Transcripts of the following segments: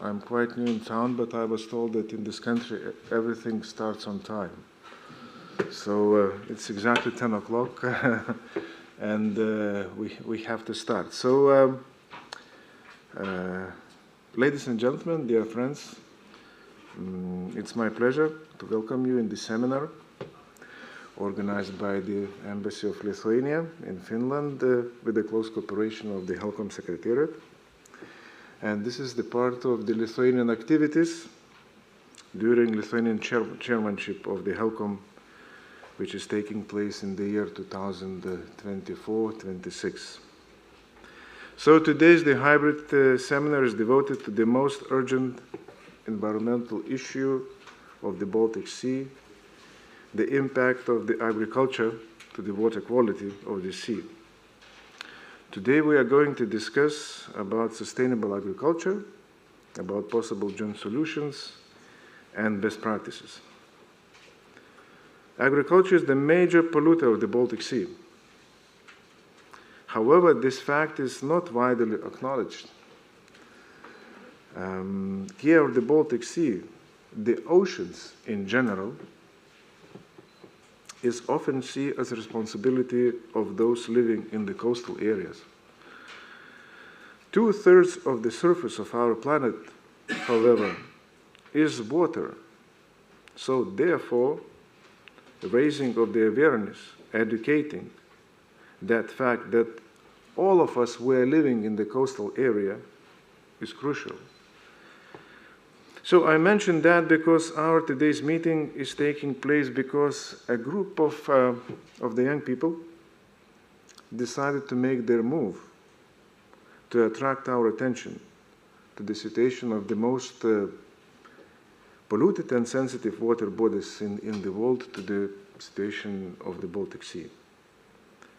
I'm quite new in town, but I was told that in this country everything starts on time. So it's exactly 10 o'clock and we have to start. So ladies and gentlemen, dear friends, it's my pleasure to welcome you in this seminar organized by the Embassy of Lithuania in Finland with the close cooperation of the HELCOM Secretariat. And this is the part of the Lithuanian activities during Lithuanian chairmanship of the HELCOM, which is taking place in the year 2024-26. So today's the hybrid seminar is devoted to the most urgent environmental issue of the Baltic Sea, the impact of the agriculture to the water quality of the sea. Today we are going to discuss about sustainable agriculture, about possible joint solutions, and best practices. Agriculture is the major polluter of the Baltic Sea. However, this fact is not widely acknowledged. Care of the Baltic Sea, the oceans in general, is often seen as a responsibility of those living in the coastal areas. 2/3 of the surface of our planet, however, is water. So therefore, the raising of the awareness, educating that fact that all of us were living in the coastal area is crucial. So I mentioned that because our today's meeting is taking place because a group of the young people decided to make their move to attract our attention to the situation of the most polluted and sensitive water bodies in the world, to the situation of the Baltic Sea.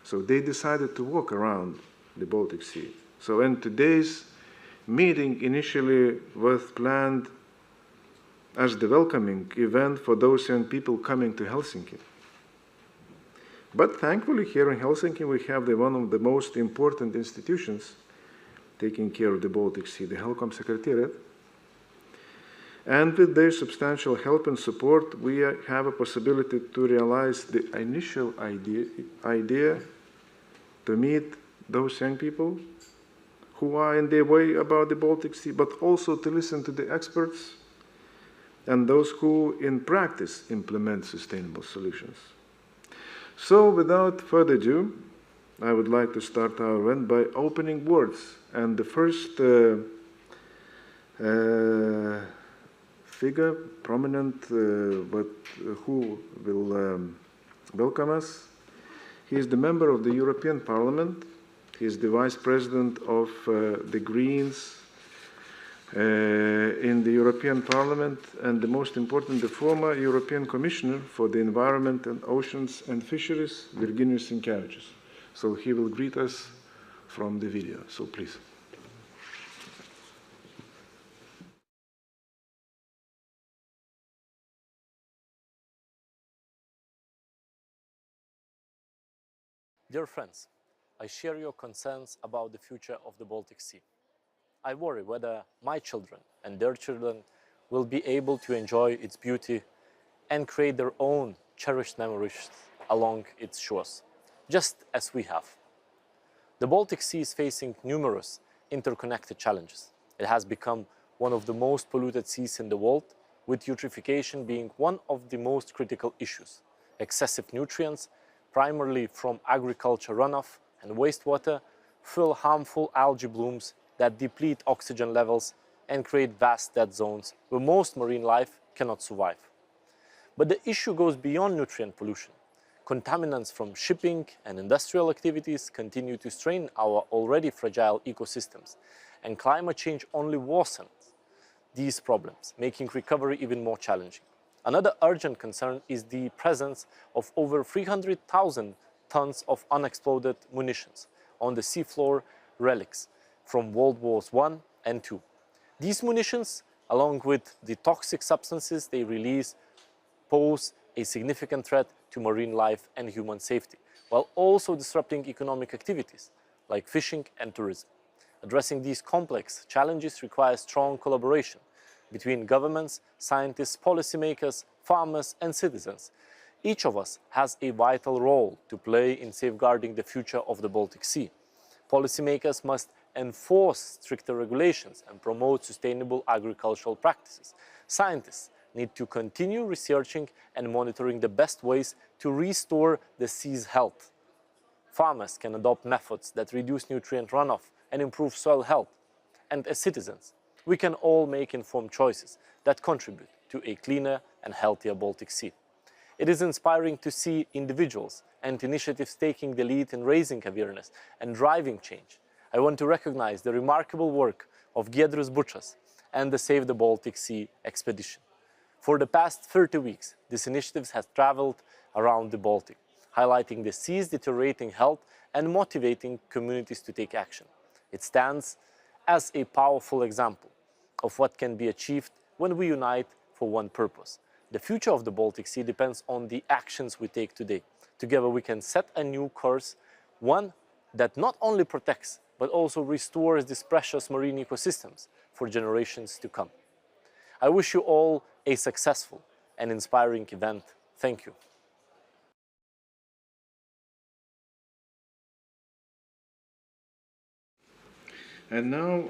So they decided to walk around the Baltic Sea. So in today's meeting initially was planned as the welcoming event for those young people coming to Helsinki. But thankfully here in Helsinki we have one of the most important institutions taking care of the Baltic Sea, the HELCOM Secretariat. And with their substantial help and support, we have a possibility to realize the initial idea to meet those young people who are in their way about the Baltic Sea, but also to listen to the experts and those who in practice implement sustainable solutions. So without further ado, I would like to start our event by opening words. And the first figure, prominent, but who will welcome us, he is the member of the European Parliament. He is the Vice President of the Greens in the European Parliament, and the most important, the former European Commissioner for the Environment and Oceans and Fisheries, Virginijus Sinkevičius. So he will greet us from the video. So please. Dear friends, I share your concerns about the future of the Baltic Sea. I worry whether my children and their children will be able to enjoy its beauty and create their own cherished memories along its shores, just as we have. The Baltic Sea is facing numerous interconnected challenges. It has become one of the most polluted seas in the world, with eutrophication being one of the most critical issues. Excessive nutrients, primarily from agriculture runoff and wastewater, fill harmful algae blooms that deplete oxygen levels and create vast dead zones where most marine life cannot survive. But the issue goes beyond nutrient pollution. Contaminants from shipping and industrial activities continue to strain our already fragile ecosystems, and climate change only worsens these problems, making recovery even more challenging. Another urgent concern is the presence of over 300,000 tons of unexploded munitions on the seafloor, relics from World Wars I and II. These munitions, along with the toxic substances they release, pose a significant threat to marine life and human safety, while also disrupting economic activities like fishing and tourism. Addressing these complex challenges requires strong collaboration between governments, scientists, policymakers, farmers and citizens. Each of us has a vital role to play in safeguarding the future of the Baltic Sea. Policymakers must enforce stricter regulations and promote sustainable agricultural practices. Scientists need to continue researching and monitoring the best ways to restore the sea's health. Farmers can adopt methods that reduce nutrient runoff and improve soil health. And as citizens, we can all make informed choices that contribute to a cleaner and healthier Baltic Sea. It is inspiring to see individuals and initiatives taking the lead in raising awareness and driving change. I want to recognize the remarkable work of Giedrius Bučas and the Save the Baltic Sea expedition. For the past 30 weeks, this initiative has traveled around the Baltic, highlighting the sea's deteriorating health and motivating communities to take action. It stands as a powerful example of what can be achieved when we unite for one purpose. The future of the Baltic Sea depends on the actions we take today. Together we can set a new course, one that not only protects but also restores these precious marine ecosystems for generations to come. I wish you all a successful and inspiring event. Thank you. And now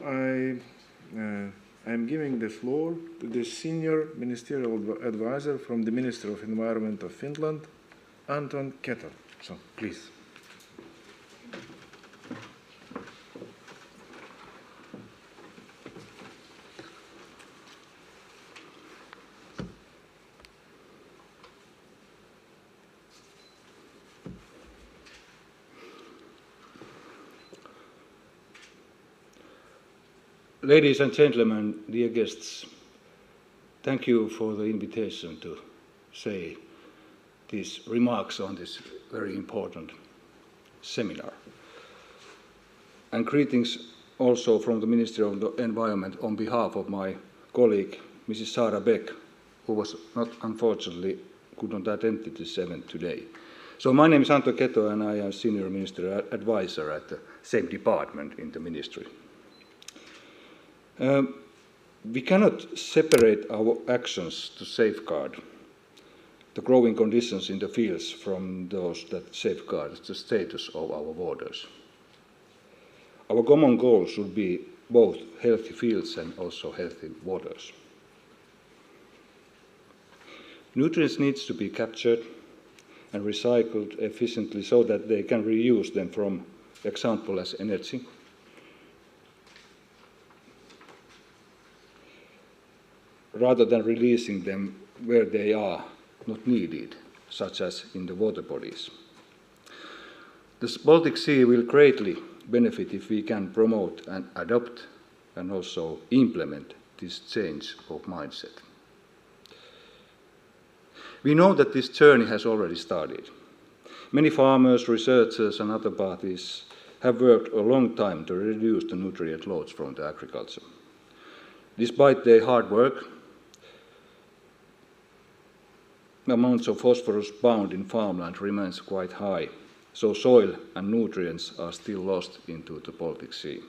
I'm giving the floor to the senior ministerial advisor from the Ministry of Environment of Finland, Antton Keto. So, please. Ladies and gentlemen, dear guests, thank you for the invitation to say these remarks on this very important seminar. And greetings also from the Ministry of the Environment on behalf of my colleague, Mrs. Sara Beck, who was not, unfortunately, could not attend this event today. So my name is Antton Keto and I am Senior Minister Advisor at the same department in the Ministry. We cannot separate our actions to safeguard the growing conditions in the fields from those that safeguard the status of our waters. Our common goal should be both healthy fields and also healthy waters. Nutrients need to be captured and recycled efficiently so that they can reuse them, from example as energy, rather than releasing them where they are not needed, such as in the water bodies. The Baltic Sea will greatly benefit if we can promote and adopt and also implement this change of mindset. We know that this journey has already started. Many farmers, researchers and other parties have worked a long time to reduce the nutrient loads from the agriculture. Despite their hard work, amounts of phosphorus bound in farmland remains quite high, so soil and nutrients are still lost into the Baltic Sea.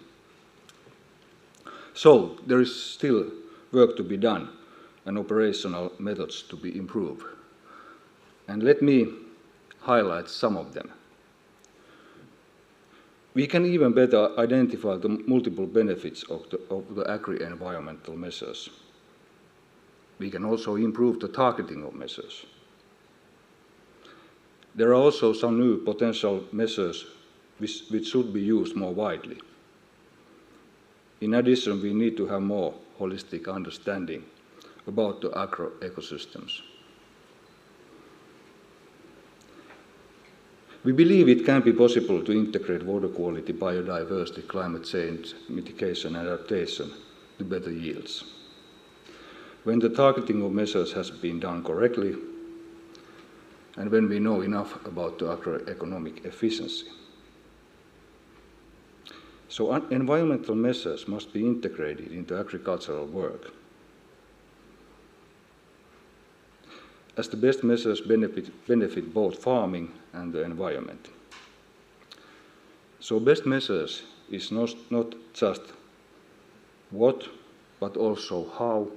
So there is still work to be done and operational methods to be improved. And let me highlight some of them. We can even better identify the multiple benefits of the agri-environmental measures. We can also improve the targeting of measures. There are also some new potential measures which should be used more widely. In addition, we need to have more holistic understanding about the agro-ecosystems. We believe it can be possible to integrate water quality, biodiversity, climate change, mitigation and adaptation to better yields. When the targeting of measures has been done correctly, and when we know enough about the agroeconomic efficiency. So environmental measures must be integrated into agricultural work, as the best measures benefit both farming and the environment. So best measures is not just what, but also how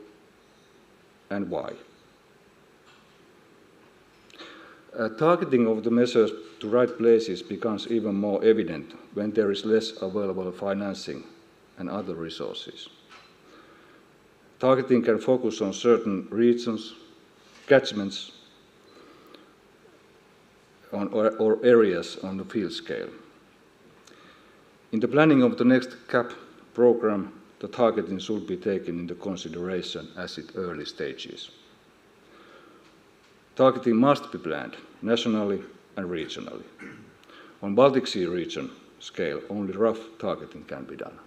and why. Targeting of the measures to right places becomes even more evident when there is less available financing and other resources. Targeting can focus on certain regions, catchments, or areas on the field scale. In the planning of the next CAP program, the targeting should be taken into consideration as at early stages. Targeting must be planned nationally and regionally. On Baltic Sea region scale, only rough targeting can be done.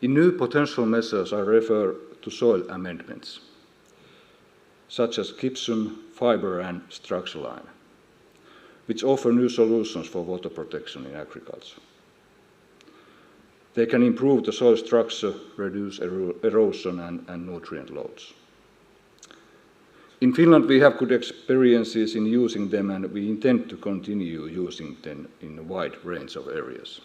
In new potential measures, I refer to soil amendments, such as gypsum, fiber, and structure lime, which offer new solutions for water protection in agriculture. They can improve the soil structure, reduce erosion and nutrient loads. In Finland, we have good experiences in using them, and we intend to continue using them in a wide range of areas.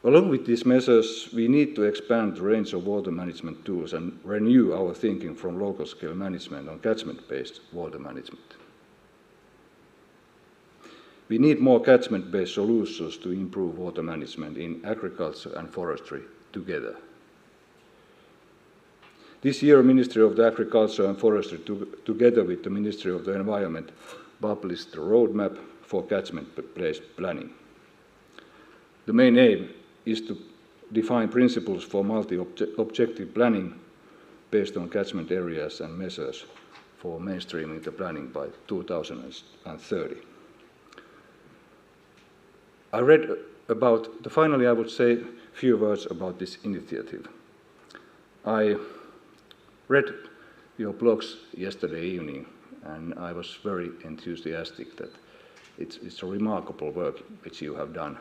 Along with these measures, we need to expand the range of water management tools and renew our thinking from local scale management on catchment-based water management. We need more catchment-based solutions to improve water management in agriculture and forestry together. This year, Ministry of the Agriculture and Forestry, together with the Ministry of the Environment, published the roadmap for catchment-based planning. The main aim is to define principles for multi-objective planning based on catchment areas and measures for mainstreaming the planning by 2030. Finally, I would say a few words about this initiative. I read your blogs yesterday evening, and I was very enthusiastic that it's a remarkable work which you have done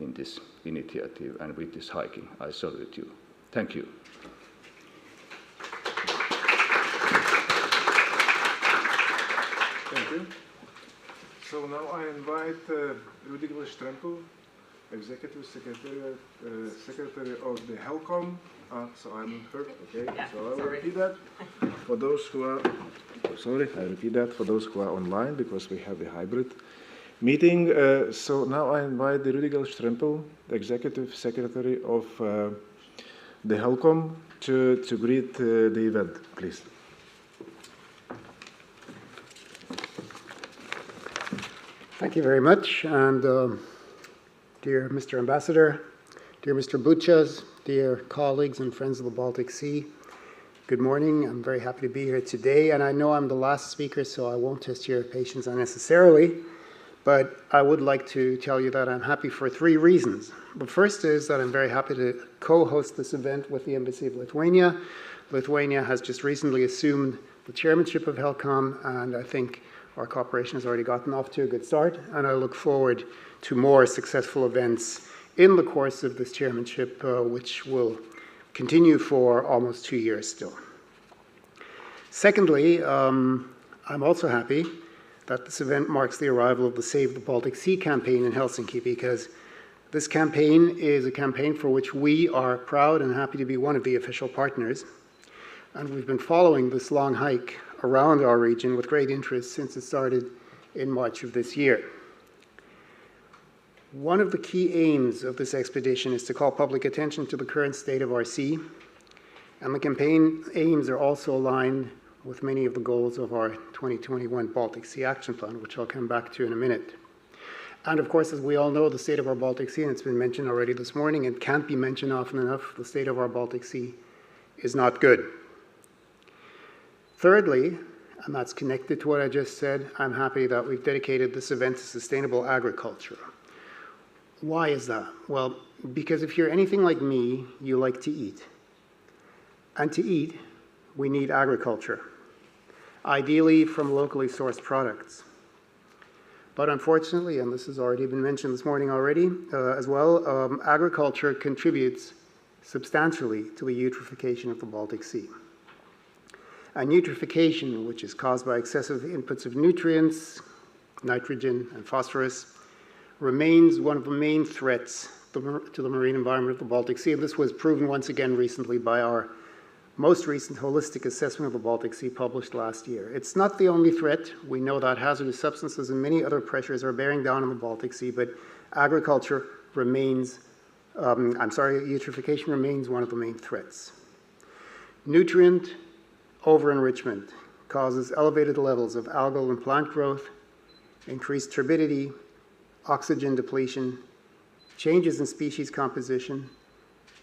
in this initiative and with this hiking. I salute you. Thank you. Thank you. So now I invite Rüdiger Strempel, Executive Secretary of the HELCOM. So I'm heard, okay? Yeah, so I will repeat that for those who are, I repeat that for those who are online because we have a hybrid meeting. So now I invite the Rüdiger Strempel, the Executive Secretary of the HELCOM, to greet the event, please. Thank you very much, and dear Mr. Ambassador, dear Mr. Bučas, dear colleagues and friends of the Baltic Sea, good morning. I'm very happy to be here today, and I know I'm the last speaker, so I won't test your patience unnecessarily, but I would like to tell you that I'm happy for 3 reasons. The first is that I'm very happy to co-host this event with the Embassy of Lithuania. Lithuania has just recently assumed the chairmanship of HELCOM, and I think our cooperation has already gotten off to a good start, and I look forward to more successful events in the course of this chairmanship, which will continue for almost 2 years still. Secondly, I'm also happy that this event marks the arrival of the Save the Baltic Sea campaign in Helsinki, because this campaign is a campaign for which we are proud and happy to be one of the official partners. And we've been following this long hike around our region with great interest since it started in March of this year. One of the key aims of this expedition is to call public attention to the current state of our sea, and the campaign aims are also aligned with many of the goals of our 2021 Baltic Sea Action Plan, which I'll come back to in a minute. And of course, as we all know, the state of our Baltic Sea, and it's been mentioned already this morning, and can't be mentioned often enough, the state of our Baltic Sea is not good. Thirdly, and that's connected to what I just said, I'm happy that we've dedicated this event to sustainable agriculture. Why is that? Well, because if you're anything like me, you like to eat. And to eat, we need agriculture, ideally from locally sourced products. But unfortunately, and this has already been mentioned this morning already as well, agriculture contributes substantially to the eutrophication of the Baltic Sea. And eutrophication, which is caused by excessive inputs of nutrients, nitrogen and phosphorus, remains one of the main threats to the marine environment of the Baltic Sea. And this was proven once again recently by our most recent holistic assessment of the Baltic Sea published last year. It's not the only threat. We know that hazardous substances and many other pressures are bearing down on the Baltic Sea, but agriculture remains, eutrophication remains one of the main threats. Nutrient over-enrichment causes elevated levels of algal and plant growth, increased turbidity, oxygen depletion, changes in species composition,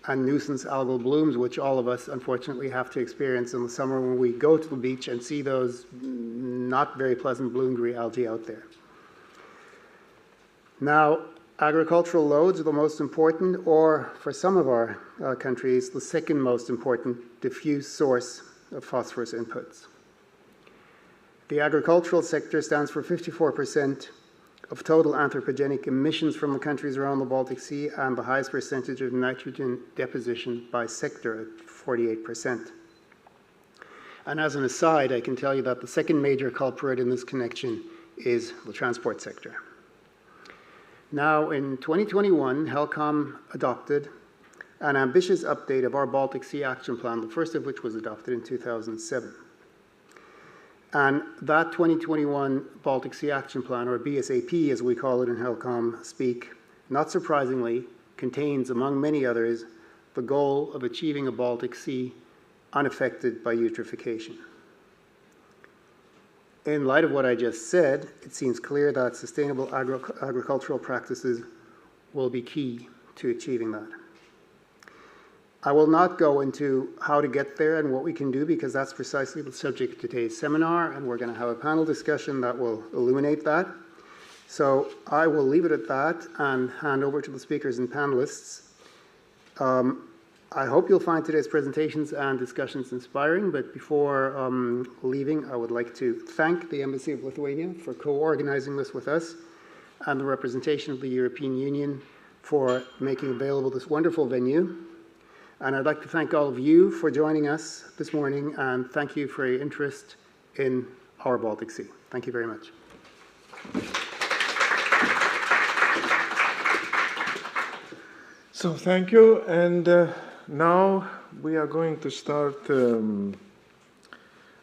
and nuisance algal blooms, which all of us unfortunately have to experience in the summer when we go to the beach and see those not very pleasant bloomery algae out there. Now, agricultural loads are the most important, or for some of our countries, the second most important diffuse source of phosphorus inputs. The agricultural sector stands for 54% of total anthropogenic emissions from the countries around the Baltic Sea and the highest percentage of nitrogen deposition by sector at 48%. And as an aside, I can tell you that the second major culprit in this connection is the transport sector. Now, in 2021, HELCOM adopted an ambitious update of our Baltic Sea Action Plan, the first of which was adopted in 2007. And that 2021 Baltic Sea Action Plan, or BSAP as we call it in HELCOM speak, not surprisingly, contains, among many others, the goal of achieving a Baltic Sea unaffected by eutrophication. In light of what I just said, it seems clear that sustainable agricultural practices will be key to achieving that. I will not go into how to get there and what we can do, because that's precisely the subject of today's seminar, and we're going to have a panel discussion that will illuminate that. So I will leave it at that and hand over to the speakers and panelists. I hope you'll find today's presentations and discussions inspiring, but before leaving, I would like to thank the Embassy of Lithuania for co-organizing this with us, and the representation of the European Union for making available this wonderful venue. And I'd like to thank all of you for joining us this morning, and thank you for your interest in our Baltic Sea. Thank you very much. So thank you, and now we are going to start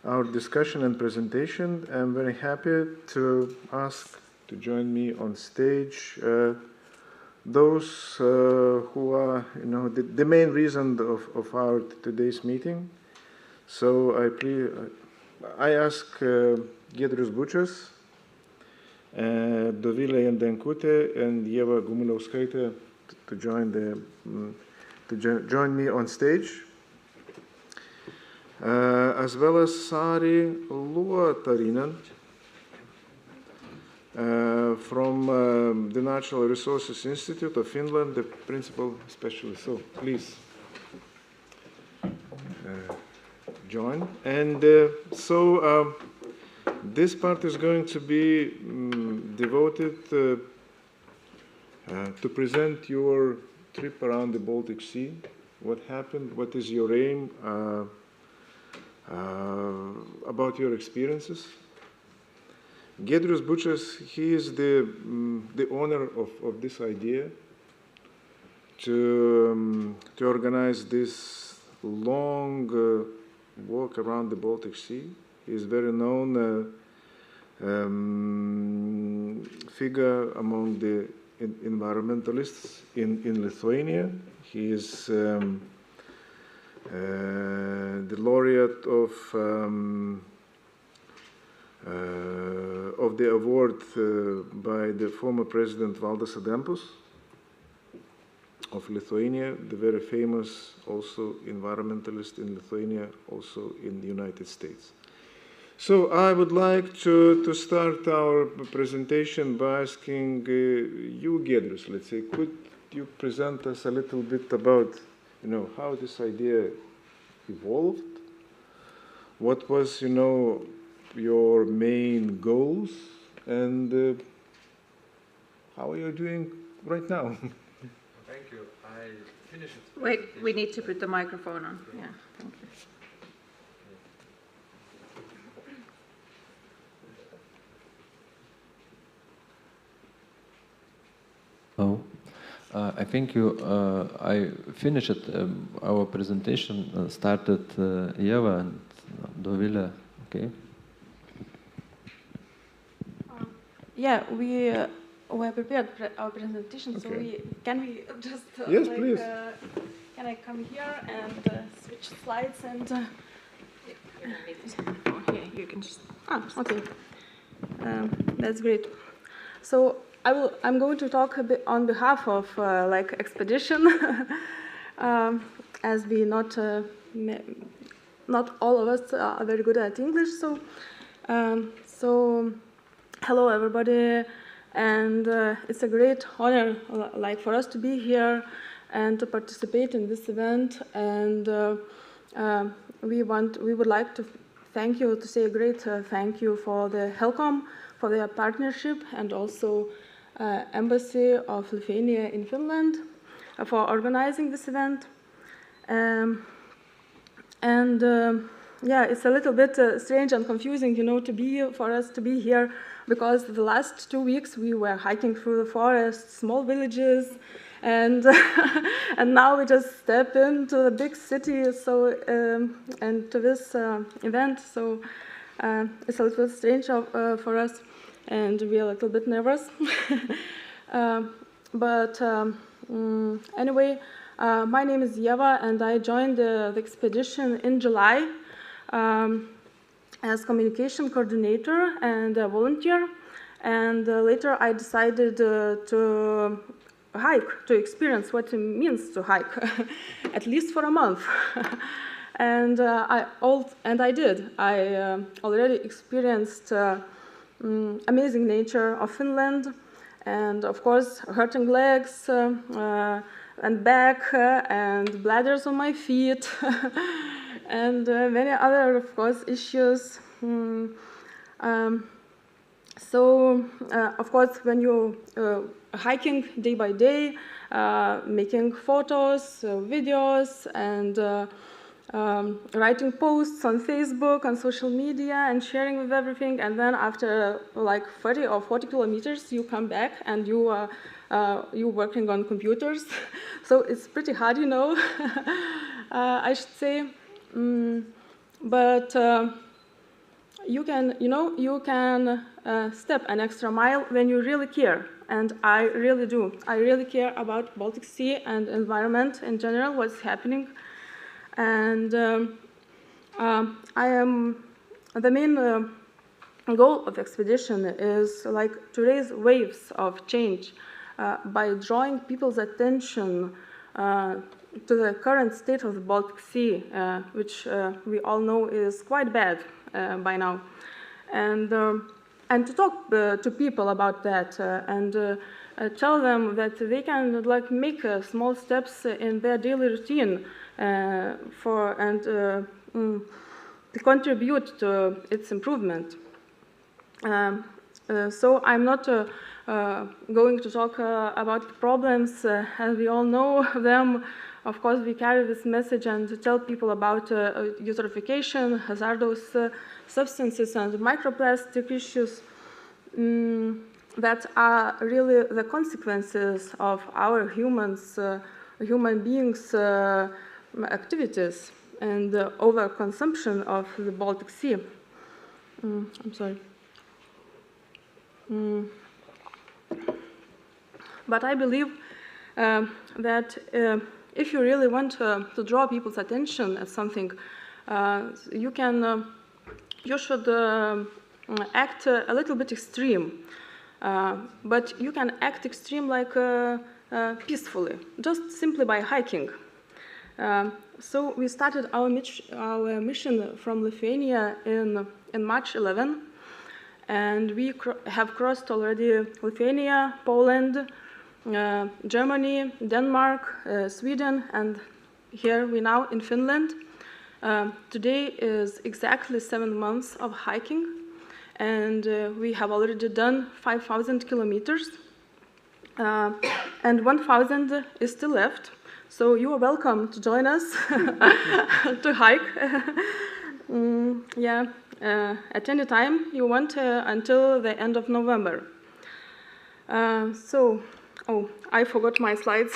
our discussion and presentation. I'm very happy to ask to join me on stage those who are, the main reason of our today's meeting. So I ask Giedrius Bučas, Dovilė Jadenkutė, and Ieva Gumuliauskaitė to join me on stage, as well as Sari Luotarinen from the Natural Resources Institute of Finland, the principal specialist. So please join. And this part is going to be devoted to present your trip around the Baltic Sea. What happened? What is your aim? About your experiences. Giedrius Bučas, he is the owner of this idea to organize this long walk around the Baltic Sea. He is a very known figure among the environmentalists in Lithuania. He is the laureate of the award by the former president Valdas Adamkus of Lithuania, the very famous also environmentalist in Lithuania, also in the United States. So I would like to start our presentation by asking you, Giedrius, let's say, could you present us a little bit about, how this idea evolved? What was, your main goals, and how are you doing right now? Thank you. I finished it. Wait, we need to put the microphone on. Yeah, thank you. Hello. I think I finished our presentation, started Ieva and Dovilė, okay? Yeah, we prepared our presentation, so Okay. can we just Yes, please. Can I come here and switch slides and? Okay, you can just. Okay, that's great. So I'm going to talk a bit on behalf of expedition, as we not all of us are very good at English. So hello everybody, and it's a great honor for us to be here and to participate in this event. And we would like to say a great thank you for the HELCOM for their partnership, and also Embassy of Lithuania in Finland for organizing this event. Yeah, it's a little bit strange and confusing, for us to be here, because the last 2 weeks we were hiking through the forest, small villages, and and now we just step into the big city. So and to this event, so it's a little bit strange for us, and we are a little bit nervous. Anyway, my name is Ieva, and I joined the expedition in July as communication coordinator and a volunteer. And later I decided to hike, to experience what it means to hike, at least for a month. And I did. I already experienced amazing nature of Finland, and of course hurting legs and back and bladders on my feet, and many other, of course, issues. Of course, when you hiking day by day, making photos, videos, and writing posts on Facebook, on social media, and sharing with everything, and then after like 30 or 40 kilometers, you come back and you're working on computers. So it's pretty hard, I should say. But you can step an extra mile when you really care, and I really do. I really care about Baltic Sea and environment in general, what's happening. And the main goal of the expedition is to raise waves of change by drawing people's attention to the current state of the Baltic Sea, which we all know is quite bad by now, and to talk to people about that, and tell them that they can make small steps in their daily routine to contribute to its improvement. So I'm not going to talk about problems, as we all know them. Of course, we carry this message and to tell people about eutrophication, hazardous substances, and microplastic issues that are really the consequences of our human beings' activities and the overconsumption of the Baltic Sea. I'm sorry. But I believe that if you really want to draw people's attention at something, you should act a little bit extreme. But you can act extreme peacefully, just simply by hiking. So we started our mission from Lithuania in March 11, and we have crossed already Lithuania, Poland, Germany, Denmark, Sweden, and here we now in Finland. Today is exactly 7 months of hiking, and we have already done 5,000 kilometers, and 1,000 is still left. So you are welcome to join us to hike. At any time you want until the end of November. So Oh, I forgot my slides.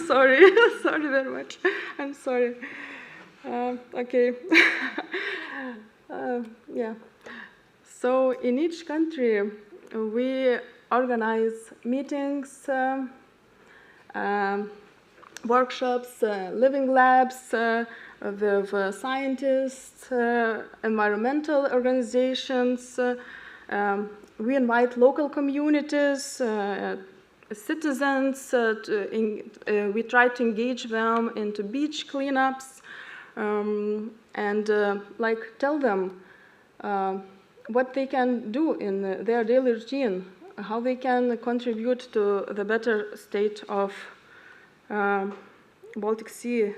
Sorry, sorry very much. I'm sorry. Okay. Yeah. So in each country, we organize meetings, workshops, living labs with scientists, environmental organizations. We invite local communities, citizens. We try to engage them into beach cleanups and like tell them what they can do in their daily routine, how they can contribute to the better state of Baltic Sea.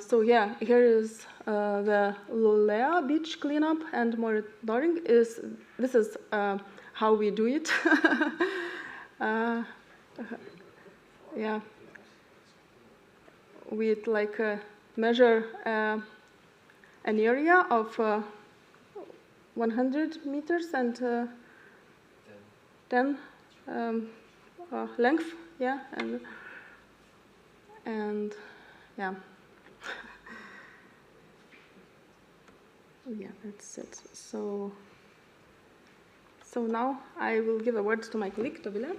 So yeah, here is the Lulea beach cleanup and monitoring. This is how we do it. Yeah, we like measure an area of 100 meters and 10 length, yeah, and yeah. Yeah, that's it. So now I will give a word to my colleague, Dovilė.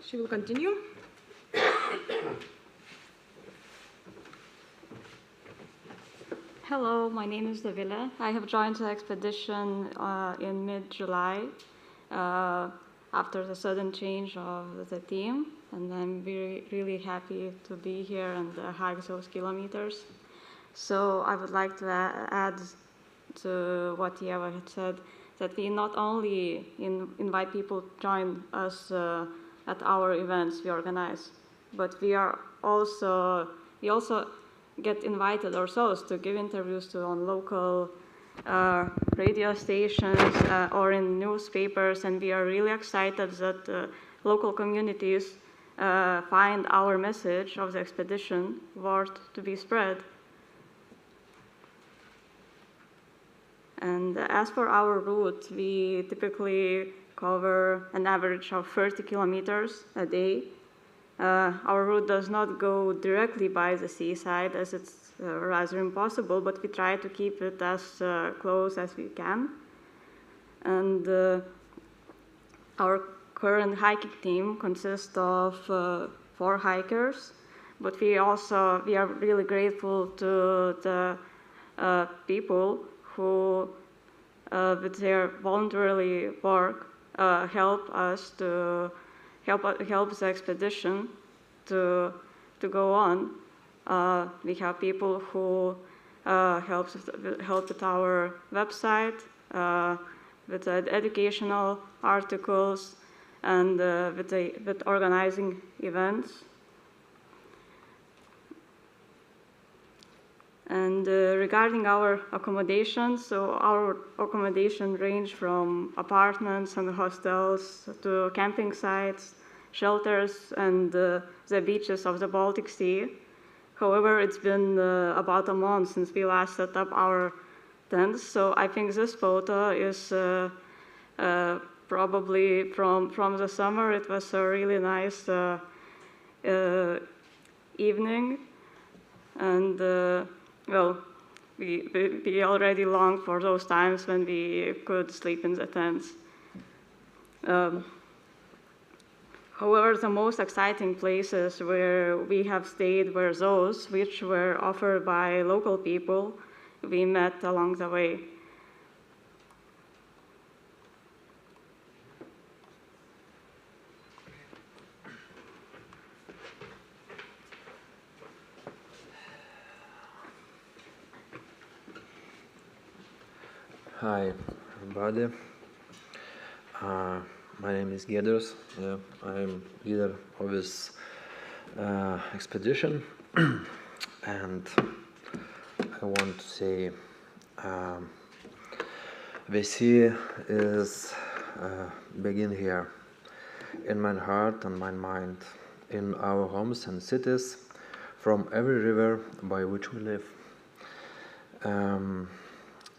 She will continue. Hello, my name is Dovilė. I have joined the expedition in mid-July after the sudden change of the team, and I'm really happy to be here and hike those kilometers. So I would like to add to what Ieva had said, that we not only invite people to join us at our events we organize, but we also get invited ourselves to give interviews on local radio stations or in newspapers, and we are really excited that local communities find our message of the expedition worth to be spread. And as for our route, we typically cover an average of 30 kilometers a day. Our route does not go directly by the seaside, as it's rather impossible, but we try to keep it as close as we can. And our current hiking team consists of 4 hikers, but we are really grateful to the people who, with their voluntary work, help the expedition to go on. We have people who help with our website, with educational articles, and with organizing events. And regarding our accommodation, so our accommodation range from apartments and hostels to camping sites, shelters, and the beaches of the Baltic Sea. However, it's been about a month since we last set up our tents, so I think this photo is probably from the summer. It was a really nice evening, and well, we already long for those times when we could sleep in the tents. However, the most exciting places where we have stayed were those which were offered by local people we met along the way. Hi, everybody. My name is Giedrius. I'm leader of this expedition, and I want to say the sea is begin here, in my heart and my mind, in our homes and cities, from every river by which we live.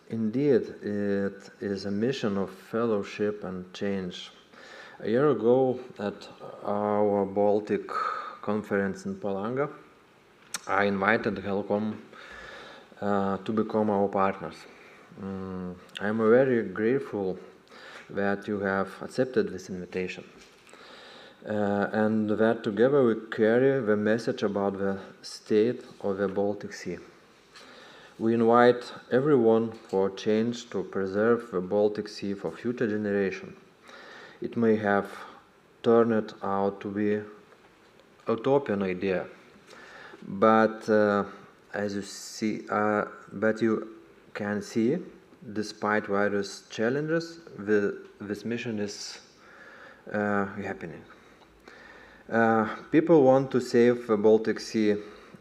Indeed, it is a mission of fellowship and change, A year ago, at our Baltic conference in Palanga, I invited HELCOM to become our partners. I'm very grateful that you have accepted this invitation and that together we carry the message about the state of the Baltic Sea. We invite everyone for change to preserve the Baltic Sea for future generations. It may have turned out to be a utopian idea, but as you see, but you can see, despite various challenges, this mission is happening. People want to save the Baltic Sea.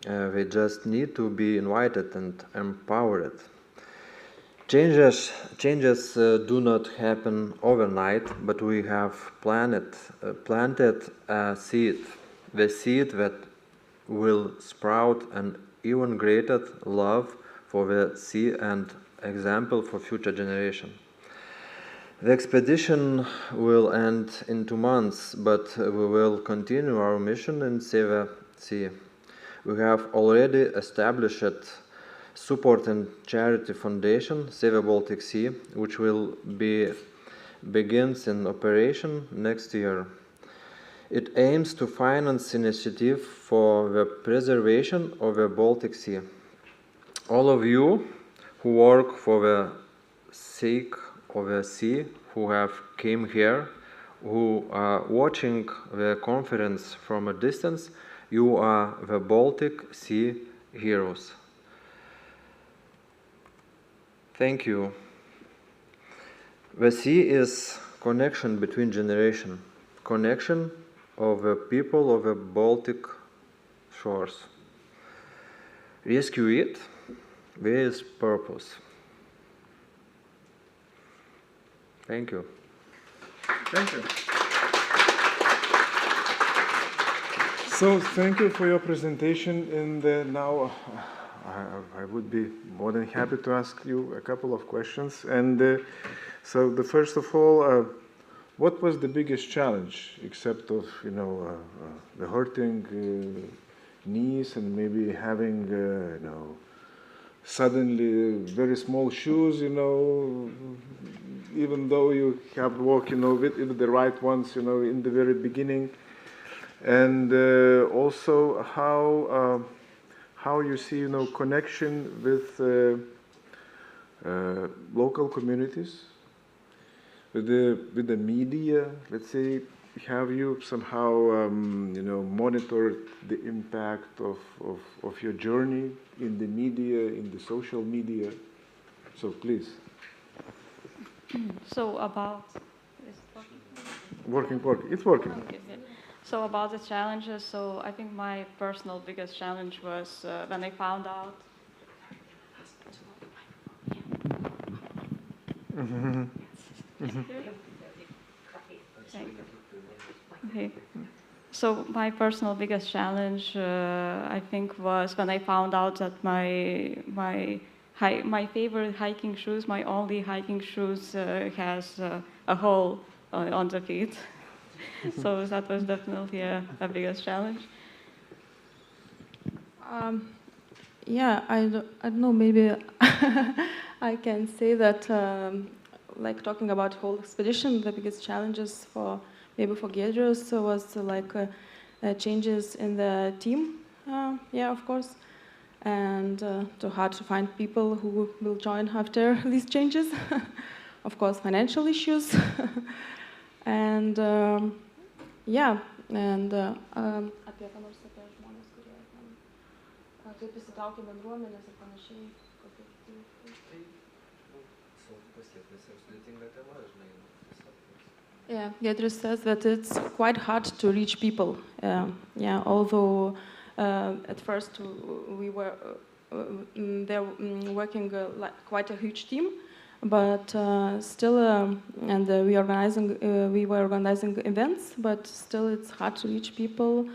They just need to be invited and empowered. Changes do not happen overnight, but we have planted a seed, the seed that will sprout an even greater love for the sea and example for future generations. The expedition will end in 2 months, but we will continue our mission in Save the Sea. We have already established support and charity foundation, Save the Baltic Sea, which will begins in operation next year. It aims to finance initiative for the preservation of the Baltic Sea. All of you who work for the sake of the sea, who have came here, who are watching the conference from a distance, you are the Baltic Sea heroes. Thank you. The sea is connection between generations, connection of the people of the Baltic shores. Rescue it with purpose. Thank you. Thank you. So thank you for your presentation, and now I would be more than happy to ask you a couple of questions. And so the first of all, what was the biggest challenge, except of the hurting knees and maybe having suddenly very small shoes, even though you have walked with the right ones, in the very beginning, and also how you see connection with local communities, with the media. Let's say, have you somehow monitored the impact of your journey in the media, in the social media? So please. So about working. It's working. Okay. So about the challenges, so I think my personal biggest challenge was when I found out. Okay. So my personal biggest challenge, I think, was when I found out that my favorite hiking shoes, my only hiking shoes, has a hole on the feet. So that was definitely a biggest challenge. Yeah, I don't know, maybe I can say that, like talking about whole expedition, the biggest challenges for Giedrius was like changes in the team, yeah, of course, and too hard to find people who will join after these changes. Of course, financial issues, and yeah, and apie ką nors apie žmonės, kurie kaip įsitraukia bendruomenės ir panašiai. Yeah, Giedrius says that it's quite hard to reach people. Yeah, although at first we were there working like quite a huge team, but still, and we were organizing events, but still it's hard to reach people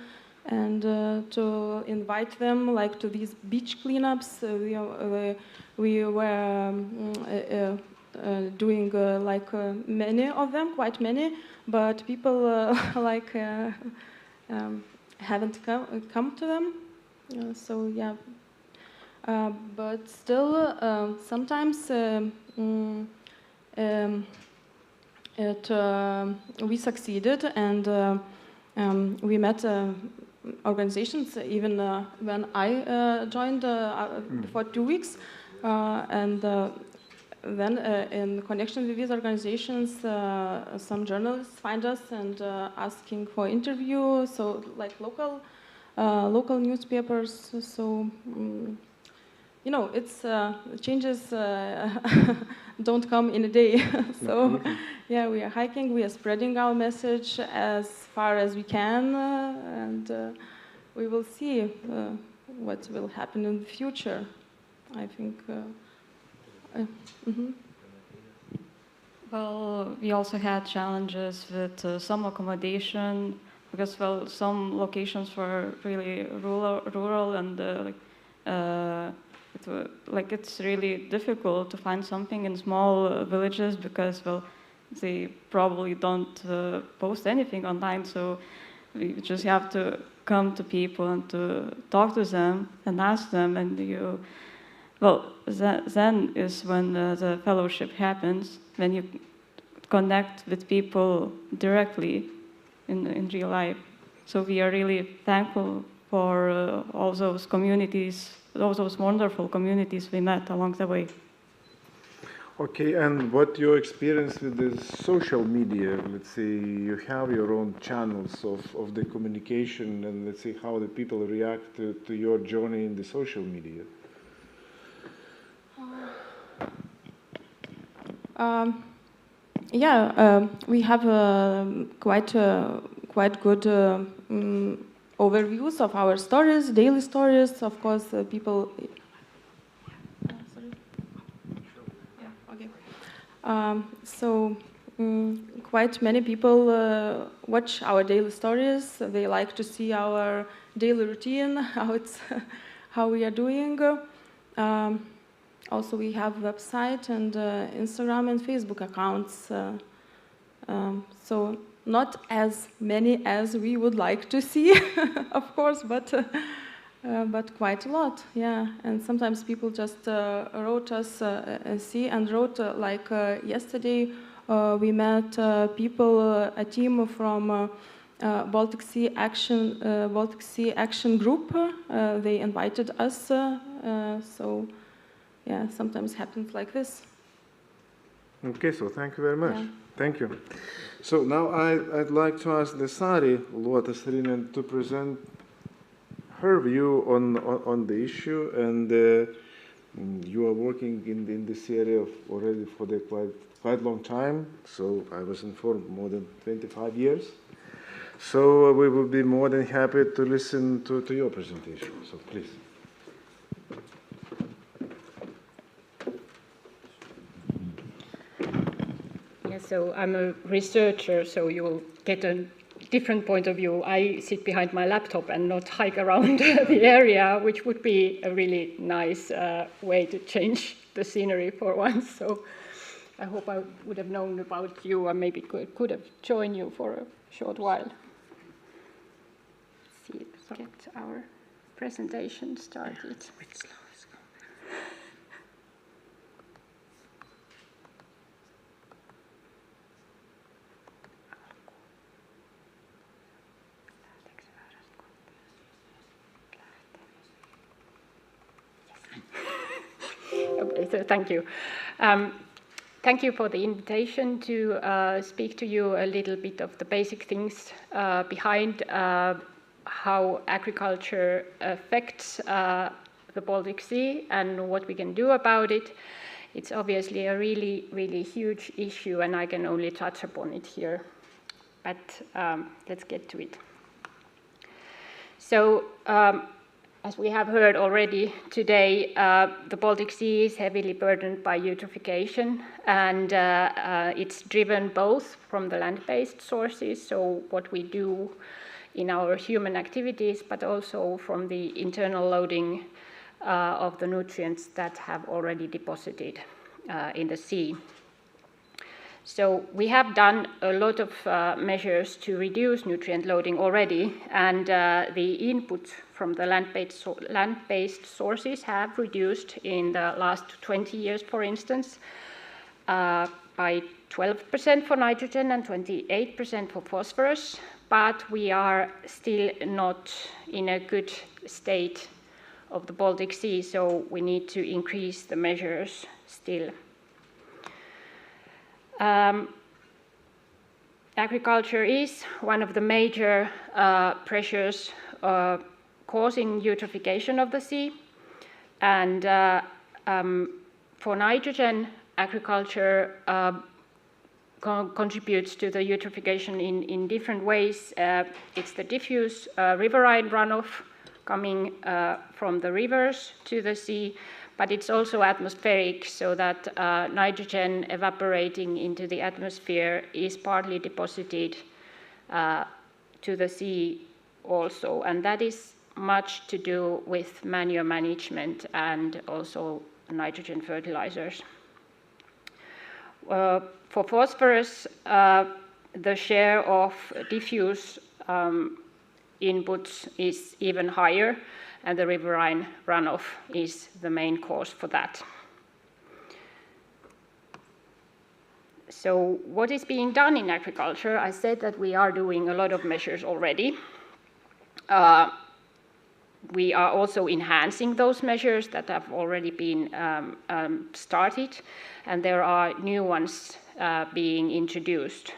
and to invite them like to these beach cleanups. We were doing like many of them, quite many, but people like haven't come to them. So yeah, but still sometimes we succeeded, and we met organizations even when I joined for 2 weeks, and then in connection with these organizations, some journalists find us and asking for interview, so like local newspapers. So you know, it's changes don't come in a day. So yeah, we are hiking, we are spreading our message as far as we can, and we will see what will happen in the future. I think. Well, we also had challenges with some accommodation, because well, some locations were really rural and it's really difficult to find something in small villages, because well, they probably don't post anything online, so we just have to come to people and to talk to them and ask them, and then is when the fellowship happens, when you connect with people directly in real life. So we are really thankful for all those communities, all those wonderful communities we met along the way. Okay, and what your experience with the social media? Let's say you have your own channels of the communication, and let's say how the people react to your journey in the social media. We have quite good overviews of our stories, daily stories. Of course, people. Quite many people watch our daily stories. They like to see our daily routine, how we are doing. Also, we have website and Instagram and Facebook accounts. So not as many as we would like to see, of course, but quite a lot, yeah. And sometimes people just wrote us wrote like yesterday. We met people, a team from Baltic Sea Action Group. They invited us, so yeah, sometimes happens like this. Okay, so thank you very much. Yeah. Thank you. So now I'd like to ask the Sari Luotasarinen to present her view on the issue, and you are working in this area already for the quite long time. So I was informed more than 25 years. So we will be more than happy to listen to your presentation. So please. So I'm a researcher, so you will get a different point of view. I sit behind my laptop and not hike around the area, which would be a really nice way to change the scenery for once. So I hope I would have known about you, and maybe could have joined you for a short while. Let's see, let's get our presentation started. Okay, so thank you. Thank you for the invitation to speak to you a little bit of the basic things behind how agriculture affects the Baltic Sea and what we can do about it. It's obviously a really, really huge issue, and I can only touch upon it here. But let's get to it. So, as we have heard already today, the Baltic Sea is heavily burdened by eutrophication, and it's driven both from the land-based sources, so what we do in our human activities, but also from the internal loading of the nutrients that have already deposited in the sea. So we have done a lot of measures to reduce nutrient loading already, and the input from the land-based sources have reduced in the last 20 years, for instance, by 12% for nitrogen and 28% for phosphorus, but we are still not in a good state of the Baltic Sea, so we need to increase the measures still. Agriculture is one of the major pressures causing eutrophication of the sea, and for nitrogen, agriculture contributes to the eutrophication in different ways. It's the diffuse riverine runoff coming from the rivers to the sea, but it's also atmospheric, so that nitrogen evaporating into the atmosphere is partly deposited to the sea also, and that is much to do with manure management and also nitrogen fertilizers. For phosphorus, the share of diffuse inputs is even higher, and the riverine runoff is the main cause for that. So what is being done in agriculture? I said that we are doing a lot of measures already. We are also enhancing those measures that have already been started, and there are new ones being introduced.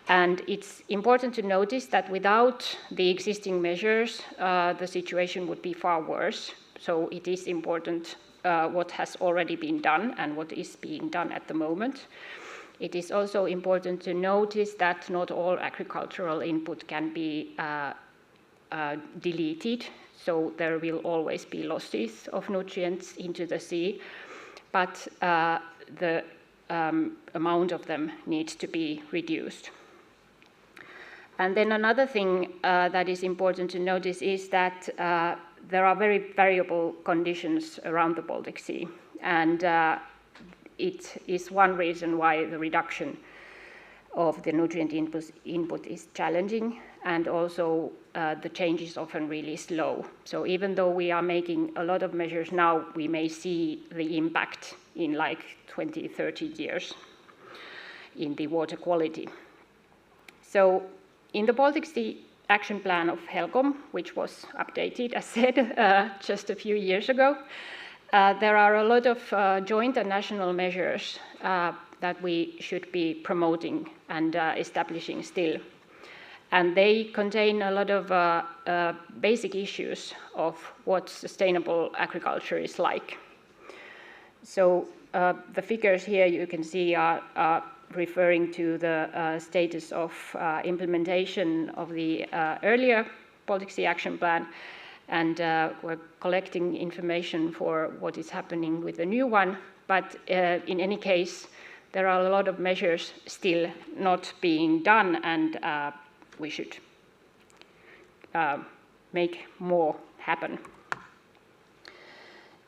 And it's important to notice that without the existing measures, the situation would be far worse. So it is important what has already been done and what is being done at the moment. It is also important to notice that not all agricultural input can be deleted. So there will always be losses of nutrients into the sea, but the amount of them needs to be reduced. And then another thing that is important to notice is that there are very variable conditions around the Baltic Sea, and it is one reason why the reduction of the nutrient input is challenging, and also the change is often really slow. So even though we are making a lot of measures now, we may see the impact in like 20, 30 years in the water quality. So in the Baltic Sea Action Plan of HELCOM, which was updated, as said, just a few years ago, there are a lot of joint and national measures that we should be promoting and establishing still. And they contain a lot of basic issues of what sustainable agriculture is like. So the figures here you can see are referring to the status of implementation of the earlier Baltic Sea Action Plan, and we're collecting information for what is happening with the new one. But in any case, there are a lot of measures still not being done, and we should make more happen.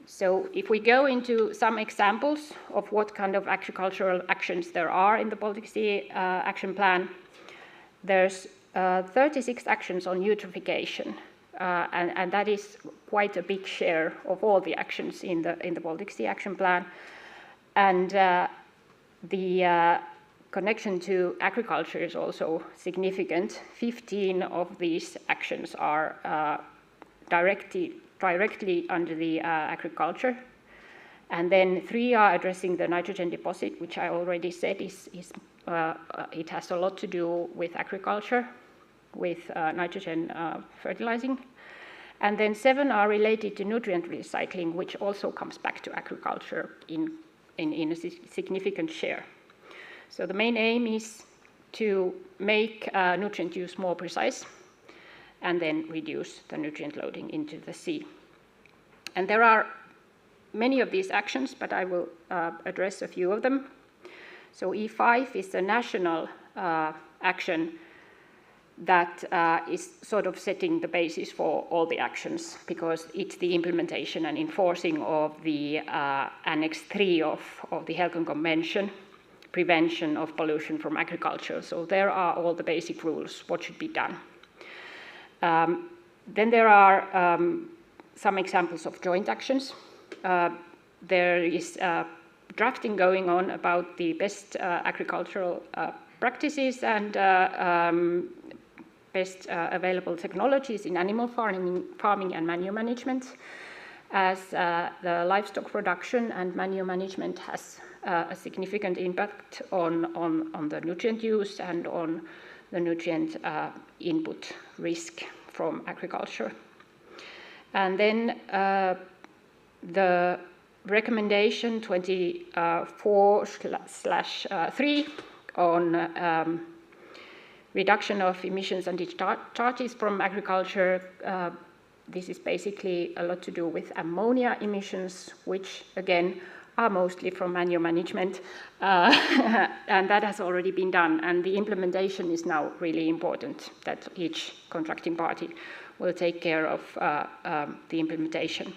So if we go into some examples of what kind of agricultural actions there are in the Baltic Sea Action Plan, there's 36 actions on eutrophication, and that is quite a big share of all the actions in the Baltic Sea Action Plan. And the connection to agriculture is also significant. 15 of these actions are directly under the agriculture, and then 3 are addressing the nitrogen deposit, which I already said it has a lot to do with agriculture, with nitrogen fertilizing, and then 7 are related to nutrient recycling, which also comes back to agriculture in a significant share. So the main aim is to make nutrient use more precise, and then reduce the nutrient loading into the sea. And there are many of these actions, but I will address a few of them. So E5 is a national action that is sort of setting the basis for all the actions, because it's the implementation and enforcing of the Annex 3 of the HELCOM Convention prevention of pollution from agriculture. So there are all the basic rules, what should be done. Then there are some examples of joint actions. There is drafting going on about the best agricultural practices and best available technologies in animal farming and manure management, as the livestock production and manure management has a significant impact on the nutrient use and on the nutrient input risk from agriculture. And then the recommendation 24/3 on reduction of emissions and discharges from agriculture. This is basically a lot to do with ammonia emissions, which again are mostly from manure management, and that has already been done. And the implementation is now really important, that each contracting party will take care of the implementation.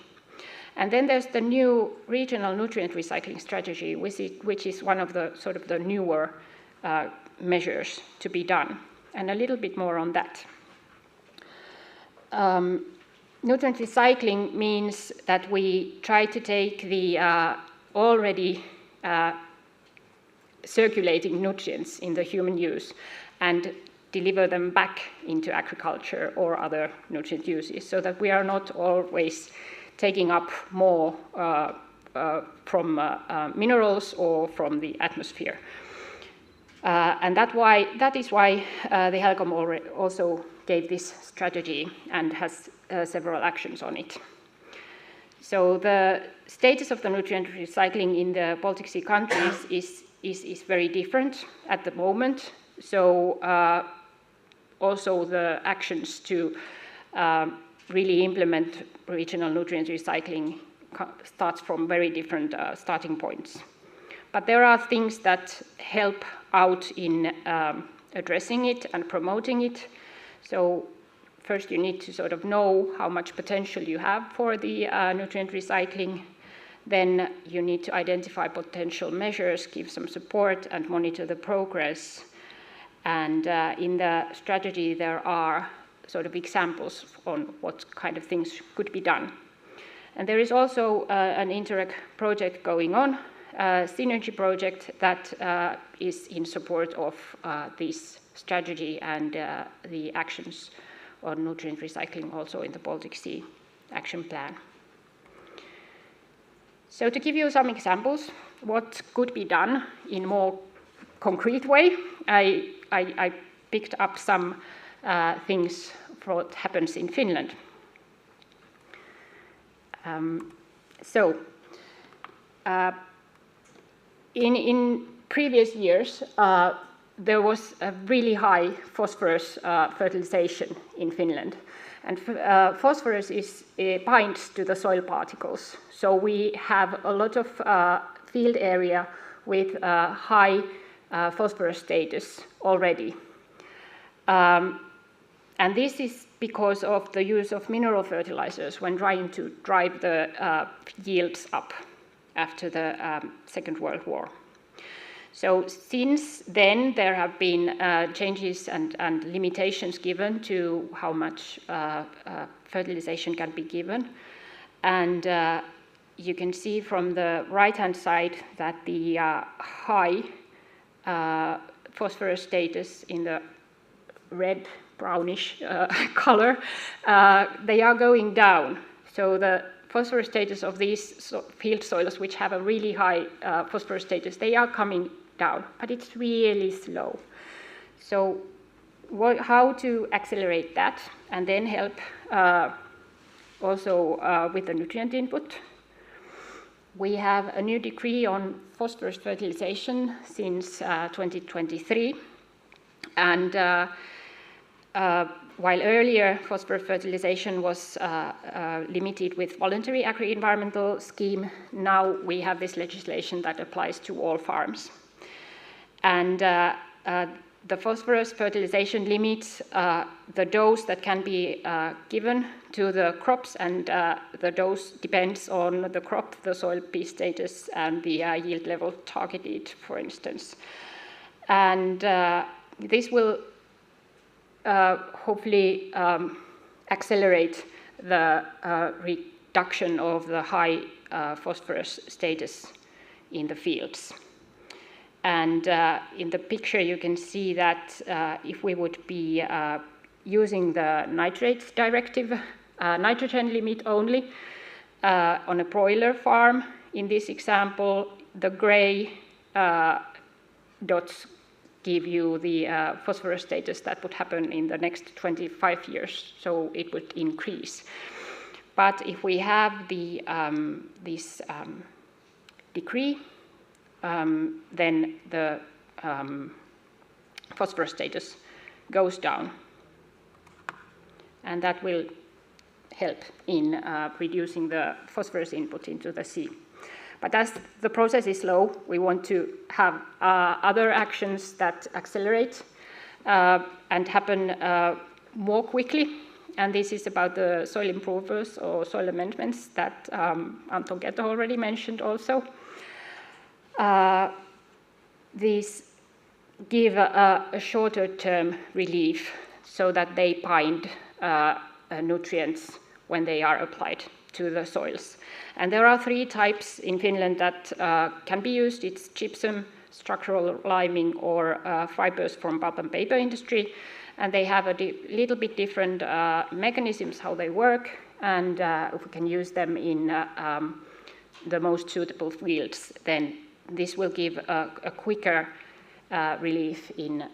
And then there's the new regional nutrient recycling strategy, which is one of the sort of the newer measures to be done. And a little bit more on that. Nutrient recycling means that we try to take the already circulating nutrients in the human use and deliver them back into agriculture or other nutrient uses, so that we are not always taking up more from minerals or from the atmosphere. And that is why the HELCOM also gave this strategy and has several actions on it. So the status of the nutrient recycling in the Baltic Sea countries is very different at the moment. So also the actions to really implement regional nutrient recycling starts from very different starting points. But there are things that help out in addressing it and promoting it. So first you need to sort of know how much potential you have for the nutrient recycling. Then you need to identify potential measures, give some support and monitor the progress. And in the strategy there are sort of examples on what kind of things could be done. And there is also an Interreg project going on, a synergy project that is in support of this strategy and the actions on nutrient recycling also in the Baltic Sea action plan. So to give you some examples, what could be done in more concrete way, I picked up some things for what happens in Finland. In previous years, there was a really high phosphorus fertilization in Finland. And phosphorus binds to the soil particles. So we have a lot of field area with high phosphorus status already. And this is because of the use of mineral fertilizers when trying to drive the yields up after the Second World War. So since then, there have been changes and limitations given to how much fertilization can be given. And you can see from the right-hand side that the high phosphorus status in the red brownish color, they are going down. So the phosphorus status of these field soils, which have a really high phosphorus status, they are coming down, but it's really slow. So how to accelerate that and then help also with the nutrient input? We have a new decree on phosphorus fertilization since 2023, and while earlier phosphorus fertilization was limited with voluntary agri-environmental scheme, now we have this legislation that applies to all farms. And the phosphorus fertilization limits the dose that can be given to the crops, and the dose depends on the crop, the soil pH status, and the yield level targeted, for instance. And this will hopefully accelerate the reduction of the high phosphorus status in the fields. And in the picture you can see that if we would be using the nitrates directive, nitrogen limit only, on a broiler farm, in this example, the gray dots give you the phosphorus status that would happen in the next 25 years, so it would increase. But if we have the, this decree, then the phosphorus status goes down, and that will help in reducing the phosphorus input into the sea. But as the process is slow, we want to have other actions that accelerate and happen more quickly. And this is about the soil improvers or soil amendments that Antton Keto already mentioned also. These give a shorter term relief so that they bind nutrients when they are applied to the soils. And there are 3 types in Finland that can be used. It's gypsum, structural liming, or fibers from pulp and paper industry. And they have a little bit different mechanisms how they work, and if we can use them in the most suitable fields, then this will give a quicker relief in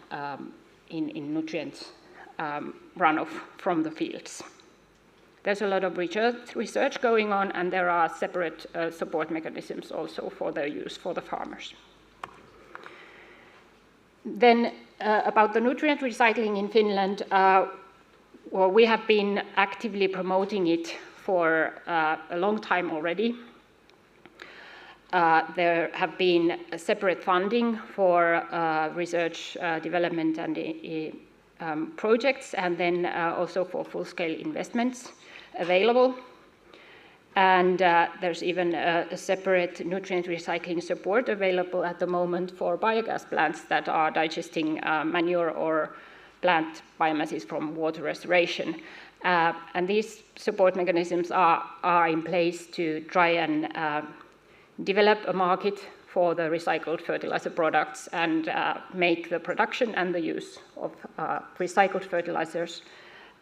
nutrient runoff from the fields. There's a lot of research going on, and there are separate support mechanisms also for their use for the farmers. Then about the nutrient recycling in Finland, well, we have been actively promoting it for a long time already. There have been separate funding for research, development, and projects, and then also for full-scale investments available. And there's even a separate nutrient recycling support available at the moment for biogas plants that are digesting manure or plant biomasses from water restoration. And these support mechanisms are in place to try and develop a market for the recycled fertilizer products and make the production and the use of recycled fertilizers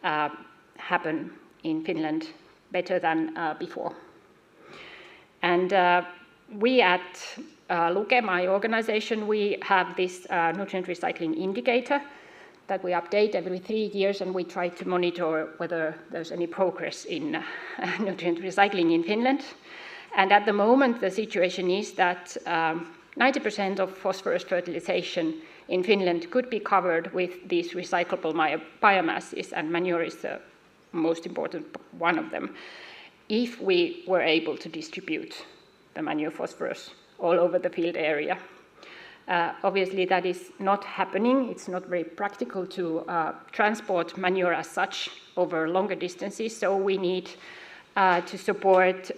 happen in Finland better than before. And we at Luke, my organization, we have this nutrient recycling indicator that we update every 3 years, and we try to monitor whether there's any progress in nutrient recycling in Finland. And at the moment, the situation is that 90% of phosphorus fertilization in Finland could be covered with these recyclable biomasses, and manure is the most important one of them, if we were able to distribute the manure phosphorus all over the field area. Obviously, that is not happening. It's not very practical to transport manure as such over longer distances, so we need to support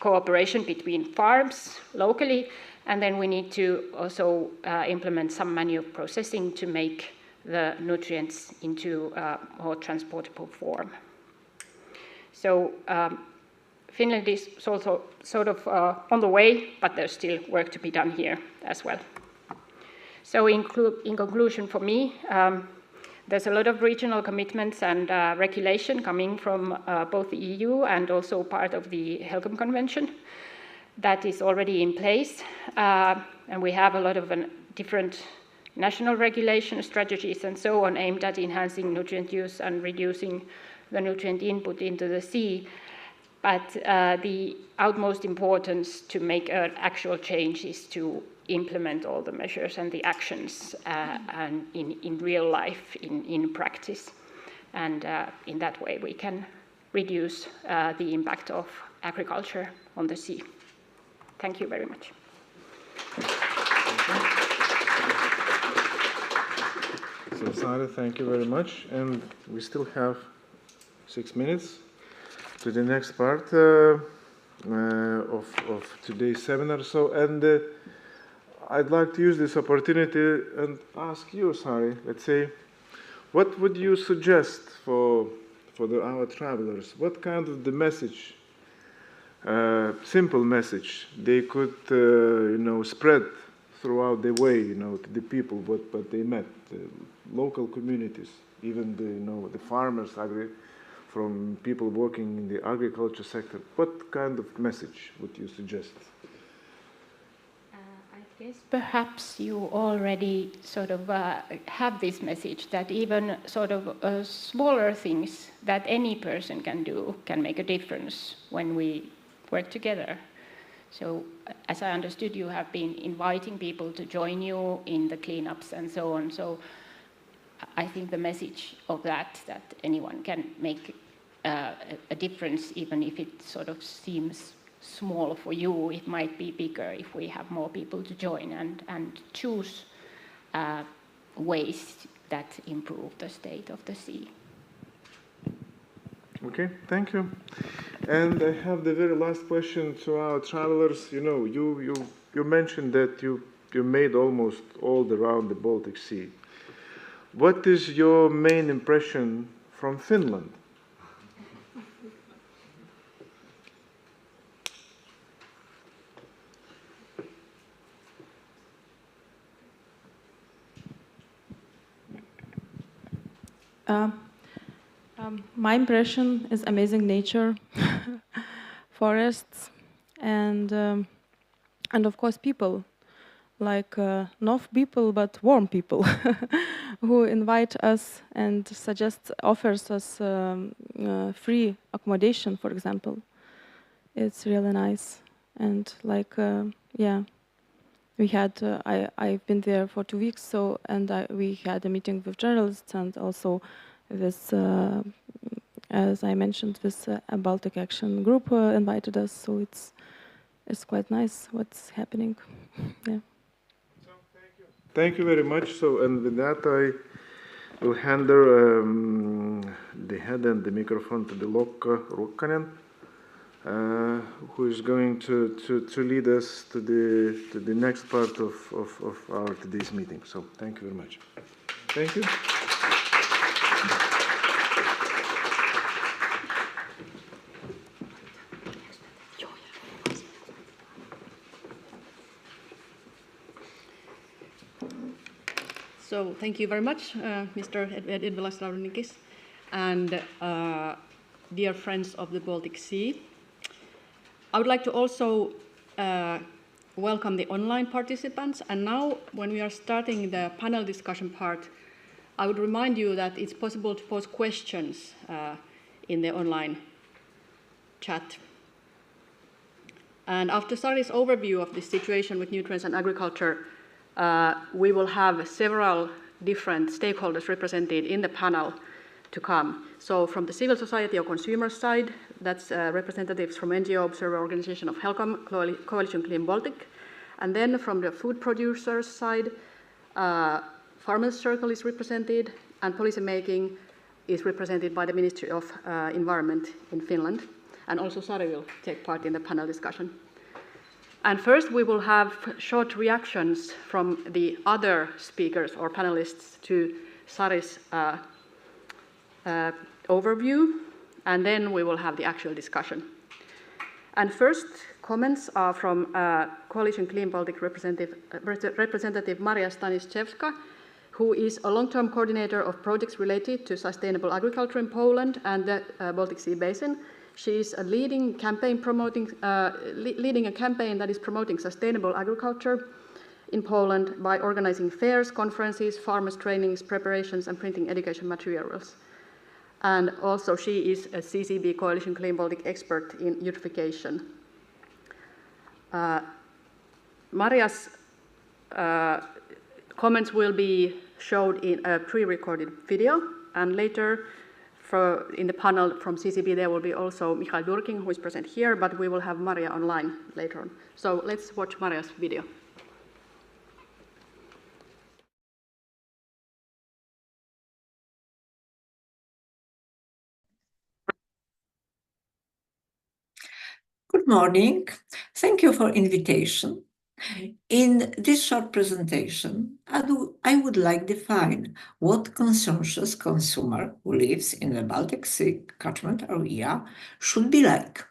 cooperation between farms locally, and then we need to also implement some manure processing to make the nutrients into a more transportable form. So Finland is also sort of on the way, but there's still work to be done here as well. So in conclusion for me, there's a lot of regional commitments and regulation coming from both the EU and also part of the HELCOM Convention that is already in place. And we have a lot of different national regulation strategies and so on aimed at enhancing nutrient use and reducing the nutrient input into the sea. But the utmost importance to make an actual change is to implement all the measures and the actions and in real life, in practice. And in that way we can reduce the impact of agriculture on the sea. Thank you very much. So, Sara, thank you very much. And we still have 6 minutes to the next part of today's seminar. So, and I'd like to use this opportunity and ask you, Sari, let's say, what would you suggest for our travelers? What kind of the message, simple message, they could, spread throughout the way, to the people, what they met, local communities, even the farmers, from people working in the agriculture sector. What kind of message would you suggest? I guess perhaps you already sort of have this message that even sort of smaller things that any person can do can make a difference when we work together. So, as I understood, you have been inviting people to join you in the cleanups and so on. So, I think the message of that anyone can make a difference, even if it sort of seems small for you, it might be bigger if we have more people to join and choose ways that improve the state of the sea. Okay, thank you. And I have the very last question to our travelers. You mentioned that you made almost all around the Baltic Sea. What is your main impression from Finland? My impression is amazing nature, forests, and of course people, like not people but warm people, who invite us and offers us free accommodation, for example. It's really nice, and we had I've been there for 2 weeks, we had a meeting with journalists and also this, as I mentioned, this Baltic Action Group invited us, so it's quite nice what's happening. Yeah. So, thank you very much. So, and with that, I will hand the head and the microphone to the Lokka Rukkanen, who is going to lead us to the next part of our today's meeting. So, thank you very much. Thank you. So thank you very much, Mr. Edvilas Raudonikis, and dear friends of the Baltic Sea. I would like to also welcome the online participants. And now, when we are starting the panel discussion part, I would remind you that it's possible to pose questions in the online chat. And after Sari's overview of the situation with nutrients and agriculture, we will have several different stakeholders represented in the panel to come. So from the civil society or consumer side, that's representatives from NGO Observer Organization of HELCOM, Coalition Clean Baltic. And then from the food producers side, Farmers Circle is represented, and policy making is represented by the Ministry of Environment in Finland. And also Sari will take part in the panel discussion. And first, we will have short reactions from the other speakers or panelists to Sari's overview, and then we will have the actual discussion. And first, comments are from Coalition Clean Baltic representative Maria Staniszewska, who is a long-term coordinator of projects related to sustainable agriculture in Poland and the Baltic Sea Basin. She is leading a campaign that is promoting sustainable agriculture in Poland by organizing fairs, conferences, farmers' trainings, preparations, and printing education materials. And also she is a CCB, Coalition Clean Baltic expert in eutrophication. Maria's comments will be showed in a pre-recorded video, and later in the panel from CCB, there will be also Michael Durkin, who is present here, but we will have Maria online later on. So let's watch Maria's video. morning. Thank you for invitation. In this short presentation, I would like to define what conscientious consumer who lives in the Baltic Sea catchment area should be like.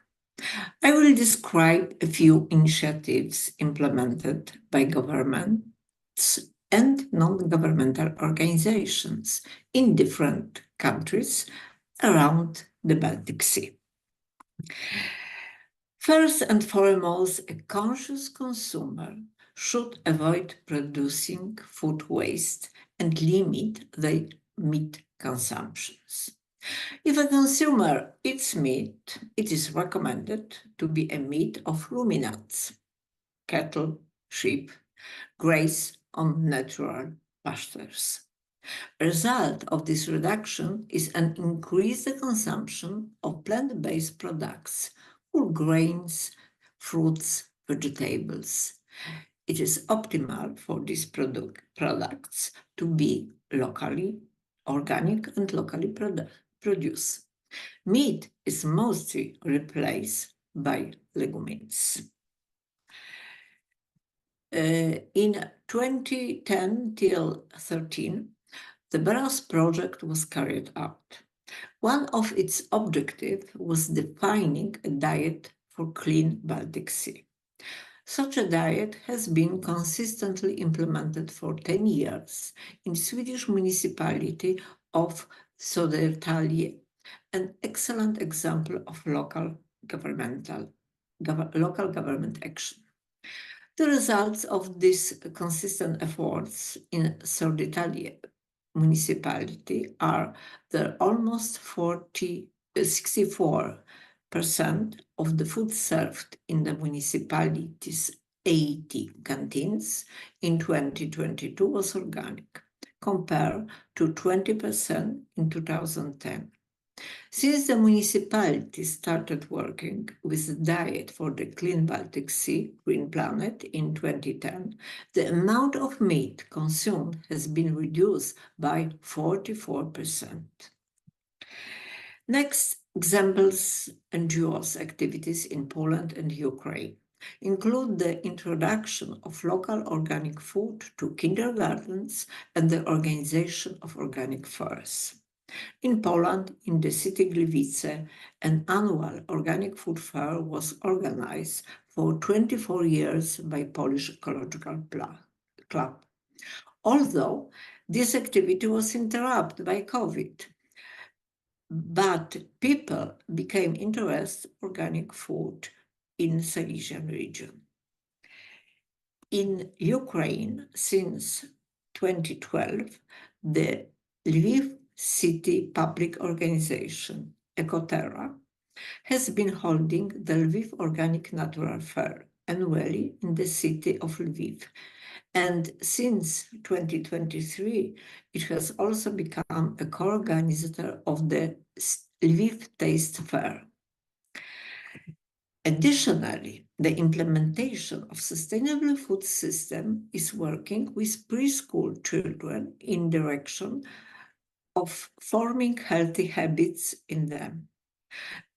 I will describe a few initiatives implemented by governments and non-governmental organizations in different countries around the Baltic Sea. First and foremost, a conscious consumer should avoid producing food waste and limit their meat consumptions. If a consumer eats meat, it is recommended to be a meat of ruminants, cattle, sheep, graze on natural pastures. A result of this reduction is an increased consumption of plant-based products, whole grains, fruits, vegetables. It is optimal for these products to be locally organic and locally produced. Meat is mostly replaced by legumes. In 2010 till 13, the BERAS project was carried out. One of its objectives was defining a diet for clean Baltic Sea. Such a diet has been consistently implemented for 10 years in Swedish municipality of Södertälje, an excellent example of local government action. The results of these consistent efforts in Södertälje municipality are that almost 64% of the food served in the municipality's 80 canteens in 2022 was organic, compared to 20% in 2010. Since the municipality started working with the Diet for the Clean Baltic Sea, Green Planet in 2010, the amount of meat consumed has been reduced by 44%. Next, examples NGOs activities in Poland and Ukraine include the introduction of local organic food to kindergartens and the organization of organic fairs. In Poland, in the city Gliwice, an annual organic food fair was organized for 24 years by Polish Ecological Club. Although this activity was interrupted by COVID, but people became interested in organic food in Silesian region. In Ukraine, since 2012, the Lviv City Public Organization, Ecoterra, has been holding the Lviv Organic Natural Fair annually in the city of Lviv. And since 2023, it has also become a co-organizer of the Lviv Taste Fair. Additionally, the implementation of sustainable food system is working with preschool children in direction of forming healthy habits in them.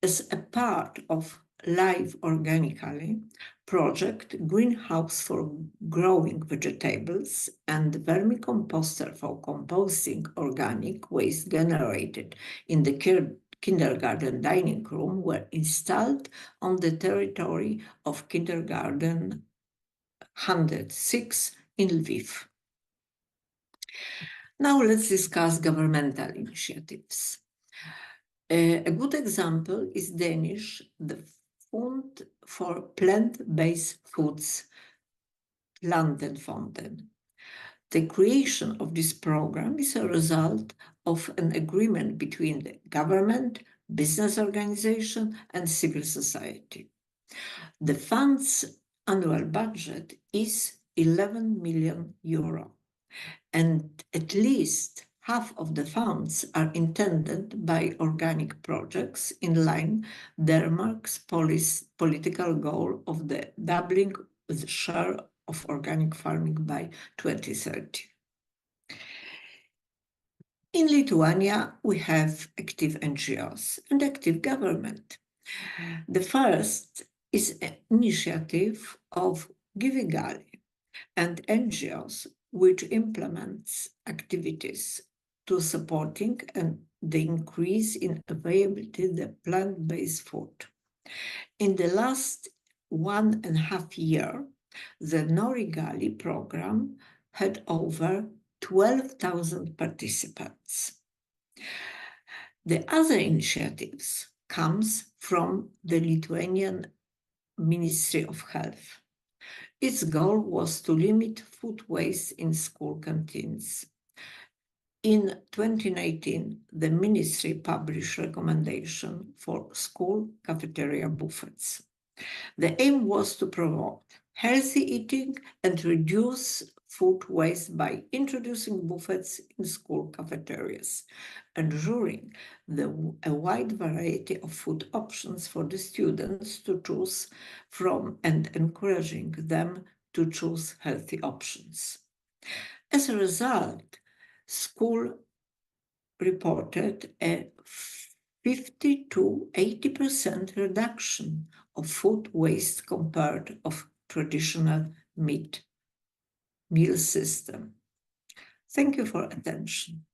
As a part of Live Organically project, Greenhouse for Growing Vegetables and Vermicomposter for Composting Organic Waste generated in the kindergarten dining room were installed on the territory of kindergarten 106 in Lviv. Now let's discuss governmental initiatives. A good example is Danish, the Fund for Plant-Based Foods, Plantenfonden. The creation of this program is a result of an agreement between the government, business organization, and civil society. The fund's annual budget is 11 million euro, and at least half of the funds are intended by organic projects in line with Denmark's political goal of the doubling the share of organic farming by 2030. In Lithuania, we have active NGOs and active government. The first is an initiative of Givigali and NGOs which implements activities to supporting and the increase in availability of the plant-based food. In the last 1.5 years, the Norigali program had over 12,000 participants. The other initiatives comes from the Lithuanian Ministry of Health. Its goal was to limit food waste in school canteens. In 2019, the ministry published recommendations for school cafeteria buffets. The aim was to promote healthy eating and reduce food waste by introducing buffets in school cafeterias, ensuring a wide variety of food options for the students to choose from and encouraging them to choose healthy options. As a result, school reported a 50 to 80% reduction of food waste compared of traditional meal system. Thank you for attention.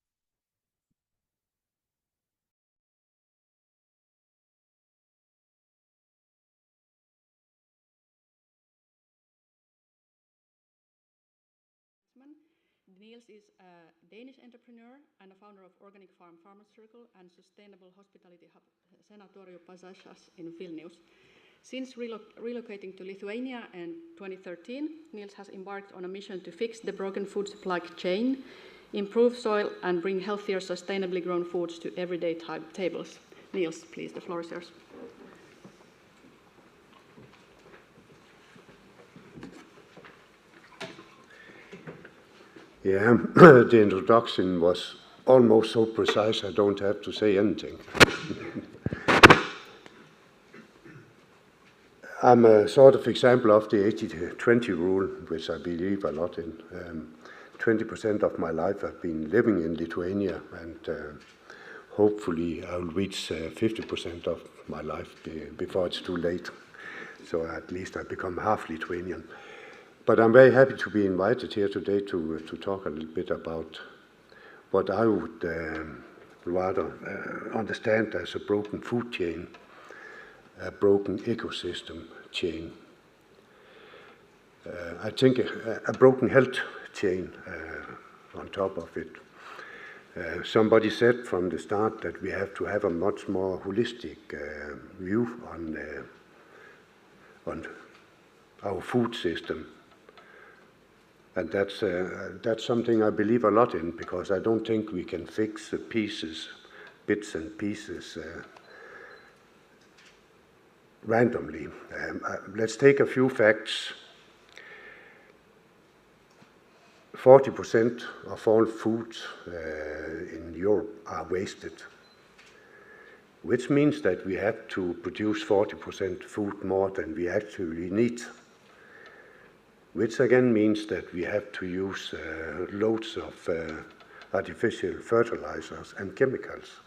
Niels is a Danish entrepreneur and a founder of Organic Farm Farmers Circle and Sustainable Hospitality Hub Senatorium Pasasas in Vilnius. Since relocating to Lithuania in 2013, Niels has embarked on a mission to fix the broken food supply chain, improve soil, and bring healthier, sustainably grown foods to everyday tables. Niels, please, the floor is yours. Yeah, the introduction was almost so precise I don't have to say anything. I'm a sort of example of the 80-20 rule, which I believe a lot in. 20% of my life I've been living in Lithuania, and hopefully I'll reach 50% of my life before it's too late. So at least I become half Lithuanian. But I'm very happy to be invited here today to talk a little bit about what I would rather understand as a broken food chain, a broken ecosystem chain. I think a broken health chain on top of it. Somebody said from the start that we have to have a much more holistic view on our food system. And that's something I believe a lot in, because I don't think we can fix the bits and pieces randomly. Let's take a few facts. 40% of all foods in Europe are wasted, which means that we have to produce 40% food more than we actually need, which again means that we have to use loads of artificial fertilizers and chemicals.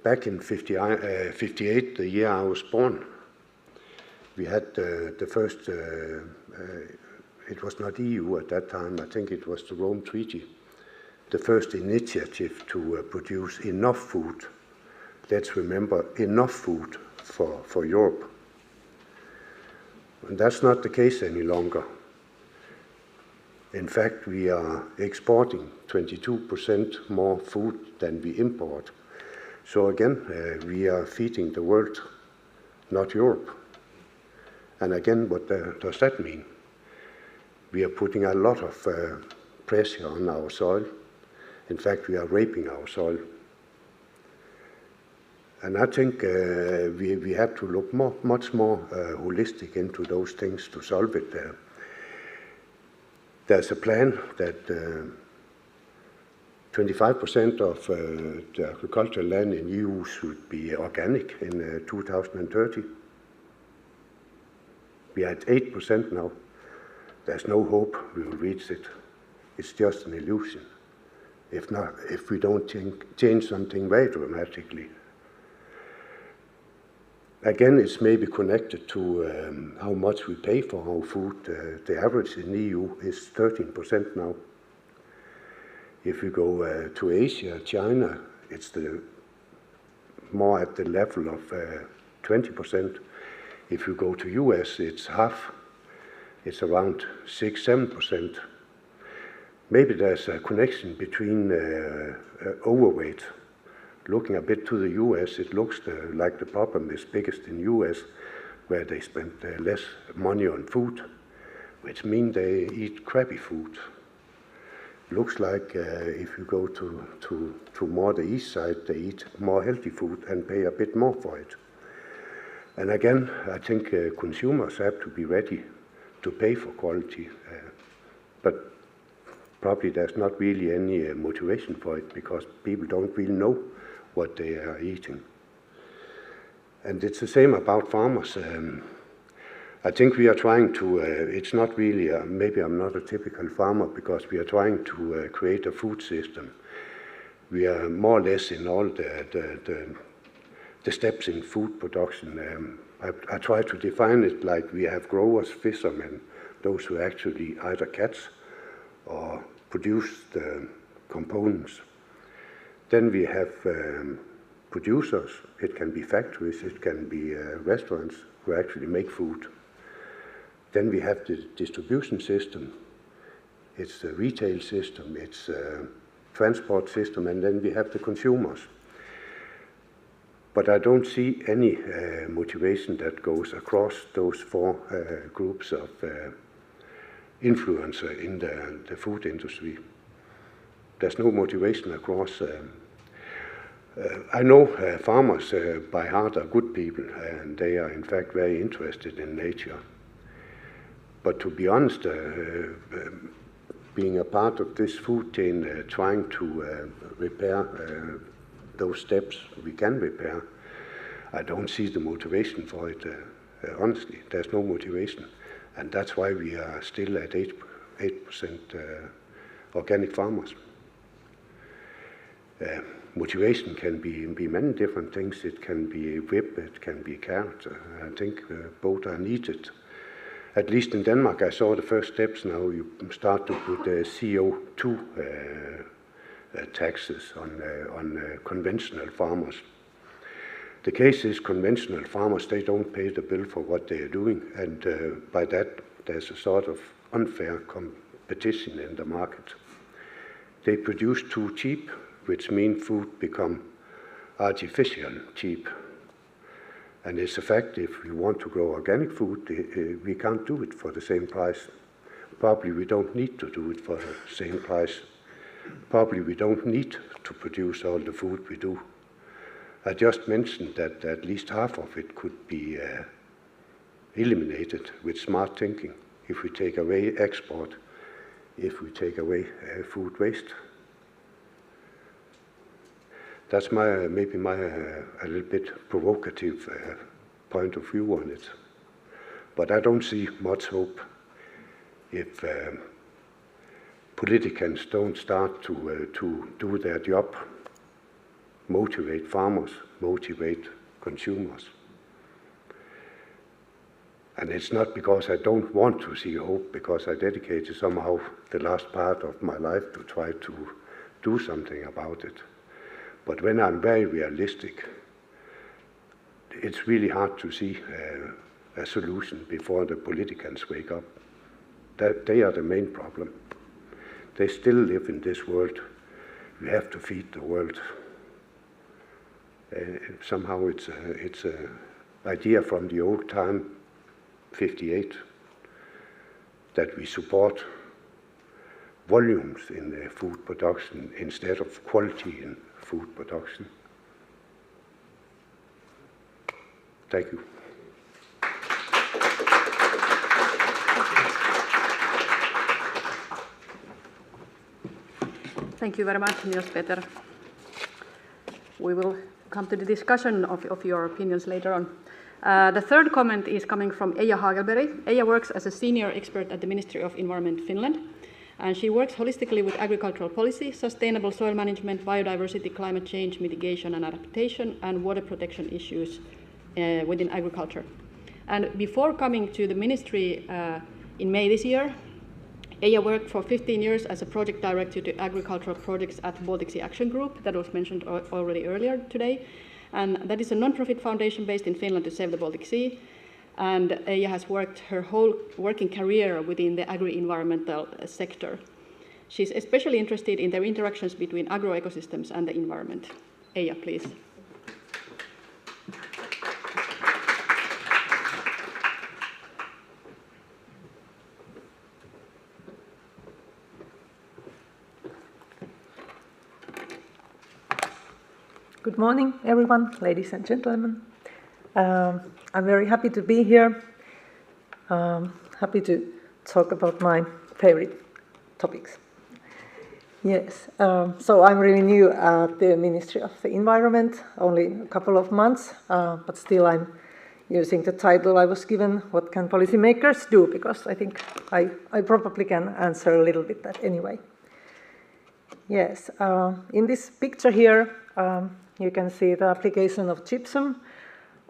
Back in 58, the year I was born, we had the first, it was not EU at that time, I think it was the Rome Treaty, the first initiative to produce enough food. Let's remember, enough food for Europe. And that's not the case any longer. In fact, we are exporting 22% more food than we import. So again, we are feeding the world, not Europe. And again, what does that mean? We are putting a lot of pressure on our soil. In fact, we are raping our soil. And I think we have to look much more holistic into those things to solve it. There's a plan that 25% of the agricultural land in EU should be organic in 2030. We are at 8% now. There's no hope we will reach it. It's just an illusion. If we don't change something very dramatically. Again, it's maybe connected to how much we pay for our food. The average in the EU is 13% now. If we go to Asia, China, it's more at the level of 20%. If you go to US, it's half. It's around 6-7%. Maybe there's a connection between overweight. Looking a bit to the US, it looks like the problem is biggest in US, where they spend less money on food, which means they eat crappy food. Looks like if you go to more the east side, they eat more healthy food and pay a bit more for it. And again, I think consumers have to be ready to pay for quality, but probably there's not really any motivation for it because people don't really know what they are eating. And it's the same about farmers. I think we are trying to, it's not really, maybe I'm not a typical farmer because we are trying to create a food system. We are more or less in all the steps in food production. I try to define it like we have growers, fishermen, those who actually either catch or produce the components. Then we have producers. It can be factories, it can be restaurants who actually make food. Then we have the distribution system. It's the retail system, it's a transport system, and then we have the consumers. But I don't see any motivation that goes across those four groups of influencer in the food industry. There's no motivation across. I know farmers by heart are good people, and they are in fact very interested in nature. But to be honest, being a part of this food chain, trying to repair those steps we can repair, I don't see the motivation for it. Honestly, there's no motivation. And that's why we are still at 8% organic farmers. Motivation can be many different things. It can be whip, it can be carrot. I think both are needed. At least in Denmark, I saw the first steps now. You start to put CO2 taxes on conventional farmers. The case is conventional farmers, they don't pay the bill for what they are doing, and by that there's a sort of unfair competition in the market. They produce too cheap, which means food become artificial cheap. And it's a fact, if we want to grow organic food, we can't do it for the same price. Probably we don't need to do it for the same price. Probably we don't need to produce all the food we do. I just mentioned that at least half of it could be eliminated with smart thinking if we take away export, if we take away food waste. That's maybe my a little bit provocative point of view on it. But I don't see much hope if politicians don't start to do their job, motivate farmers, motivate consumers. And it's not because I don't want to see hope, because I dedicated somehow the last part of my life to try to do something about it. But when I'm very realistic, it's really hard to see a solution before the politicians wake up. They are the main problem. They still live in this world. We have to feed the world. Somehow it's an idea from the old time, 58, that we support volumes in food production instead of quality in food production. Thank you. Thank you very much, Niels Peter. We will come to the discussion of your opinions later on. The third comment is coming from Eija Hagelberg. Eija works as a senior expert at the Ministry of Environment, Finland, and she works holistically with agricultural policy, sustainable soil management, biodiversity, climate change mitigation and adaptation, and water protection issues within agriculture. And before coming to the ministry in May this year, Eija worked for 15 years as a project director to agricultural projects at Baltic Sea Action Group, that was mentioned already earlier today. And that is a non-profit foundation based in Finland to save the Baltic Sea. And Eija has worked her whole working career within the agri-environmental sector. She's especially interested in the interactions between agro-ecosystems and the environment. Eija, please. Good morning, everyone, ladies and gentlemen. I'm very happy to be here. Happy to talk about my favorite topics. Yes, so I'm really new at the Ministry of the Environment, only a couple of months, but still I'm using the title I was given, what can policymakers do? Because I think I probably can answer a little bit that anyway. Yes, in this picture here, you can see the application of gypsum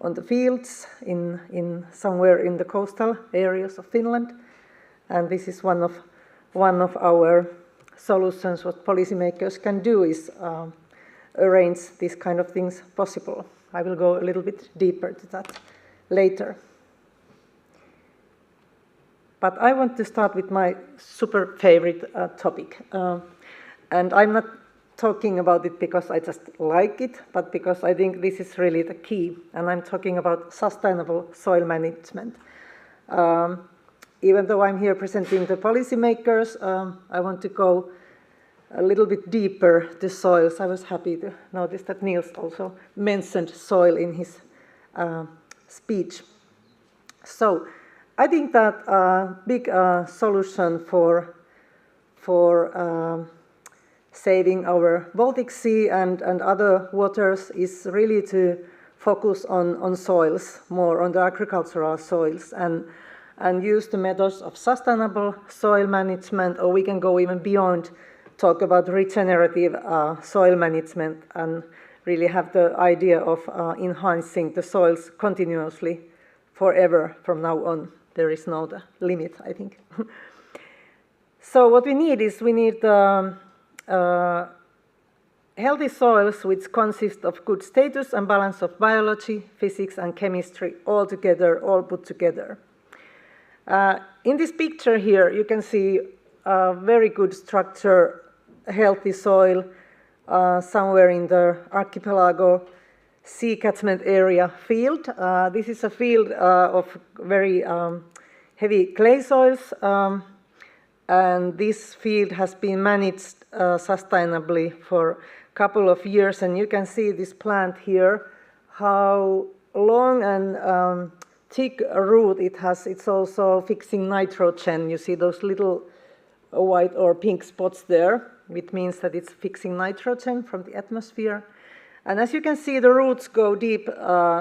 on the fields in somewhere in the coastal areas of Finland, and this is one of our solutions. What policymakers can do is arrange these kind of things possible. I will go a little bit deeper to that later. But I want to start with my super favorite topic, and I'm not talking about it because I just like it, but because I think this is really the key, and I'm talking about sustainable soil management. Even though I'm here presenting the policymakers, I want to go a little bit deeper to soils. I was happy to notice that Niels also mentioned soil in his speech. So I think that a big solution for saving our Baltic Sea and other waters is really to focus on soils, more on the agricultural soils, and use the methods of sustainable soil management, or we can go even beyond, talk about regenerative soil management and really have the idea of enhancing the soils continuously forever from now on. There is no limit, I think. So what we need is healthy soils which consist of good status and balance of biology, physics and chemistry all together, all put together. In this picture here you can see a very good structure, healthy soil somewhere in the archipelago sea catchment area field. This is a field of very heavy clay soils, and this field has been managed sustainably for a couple of years, and you can see this plant here, how long and thick a root it has. It's also fixing nitrogen. You see those little white or pink spots there, which means that it's fixing nitrogen from the atmosphere. And as you can see, the roots go deep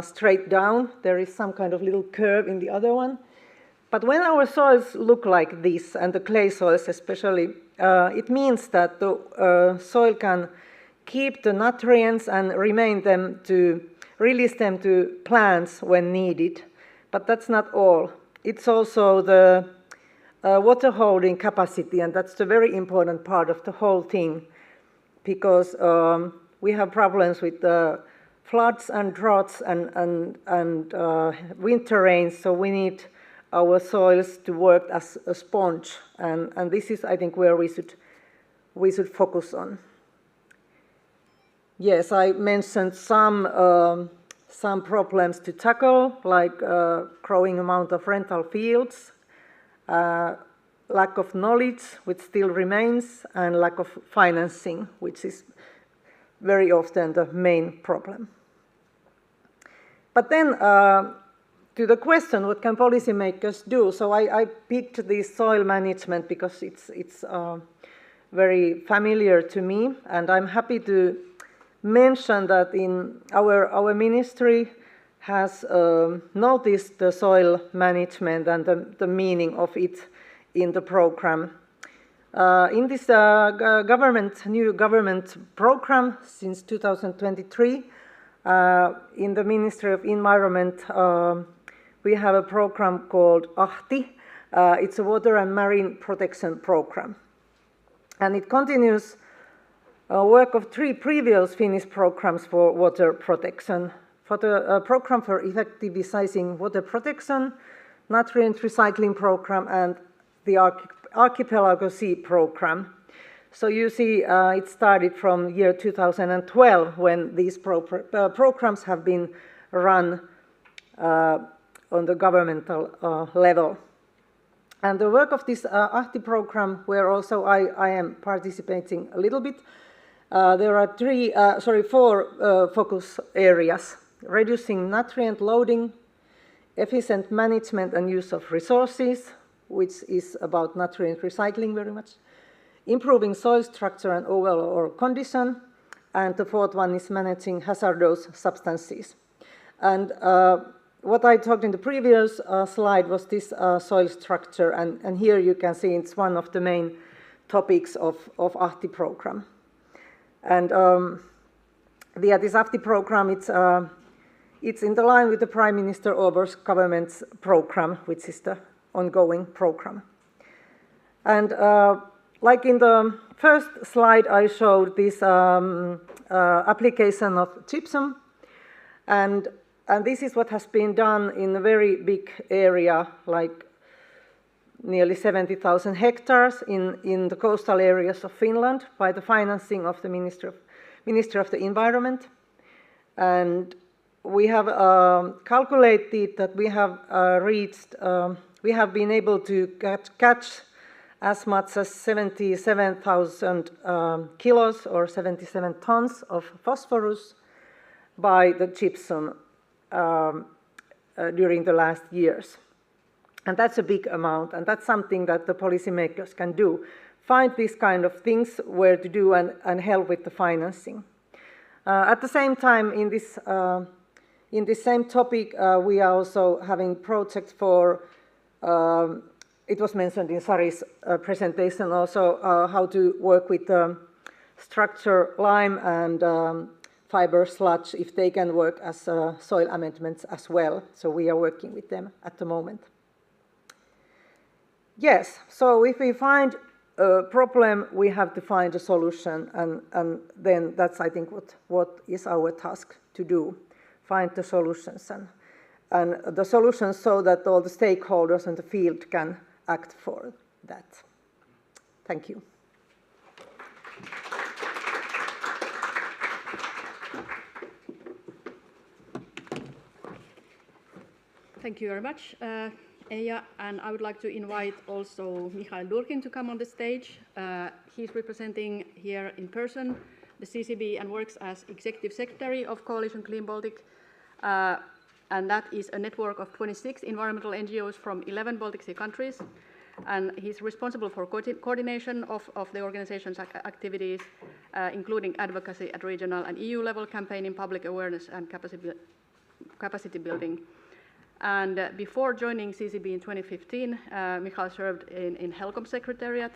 straight down. There is some kind of little curve in the other one. But when our soils look like this, and the clay soils especially, it means that the soil can keep the nutrients and release them to plants when needed. But that's not all. It's also the water holding capacity, and that's the very important part of the whole thing, because we have problems with floods and droughts and winter rains, so we need our soils to work as a sponge, and this is, I think, where we should focus on. Yes, I mentioned some problems to tackle, like growing amount of rental fields, lack of knowledge, which still remains, and lack of financing, which is very often the main problem. But then, to the question, what can policymakers do? So I picked this soil management because it's very familiar to me, and I'm happy to mention that in our ministry has noticed the soil management and the meaning of it in the program. In this new government program since 2023, In the Ministry of Environment, we have a program called AHTI. It's a Water and Marine Protection Program. And it continues work of 3 previous Finnish programs for water protection. For the program for effectivizing water protection, nutrient recycling program, and the Archipelago Sea program. So you see, it started from year 2012 when these programs have been run on the governmental level. And the work of this AHTI program, where also I am participating a little bit, there are 4 focus areas: reducing nutrient loading, efficient management and use of resources, which is about nutrient recycling very much, improving soil structure and overall condition, and the 4th one is managing hazardous substances. And what I talked in the previous slide was this soil structure, and here you can see it's one of the main topics of AHTI program. And this AHTI program, it's in the line with the Prime Minister Orber's government's program, which is the ongoing program. And like in the first slide, I showed this application of gypsum, and this is what has been done in a very big area, like nearly 70,000 hectares in the coastal areas of Finland by the financing of the Ministry of the Environment. And we have calculated that we have we have been able to catch as much as 77,000 kilos or 77 tons of phosphorus by the gypsum during the last years. And that's a big amount, and that's something that the policymakers can do. Find these kind of things where to do and help with the financing. At the same time, in this same topic, we are also having projects for, it was mentioned in Sari's presentation also, how to work with structure lime and fiber sludge, if they can work as soil amendments as well. So we are working with them at the moment. Yes, so if we find a problem, we have to find a solution, and then that's, I think, what is our task to do, find the solutions, and the solutions so that all the stakeholders in the field can act for that. Thank you. Thank you very much, Eija, and I would like to invite also Michael Durkin to come on the stage. He's representing here in person the CCB and works as Executive Secretary of Coalition Clean Baltic, and that is a network of 26 environmental NGOs from 11 Baltic Sea countries, and he's responsible for coordination of the organization's activities, including advocacy at regional and EU level, campaigning, public awareness and capacity building. And before joining CCB in 2015, Michael served in HELCOM Secretariat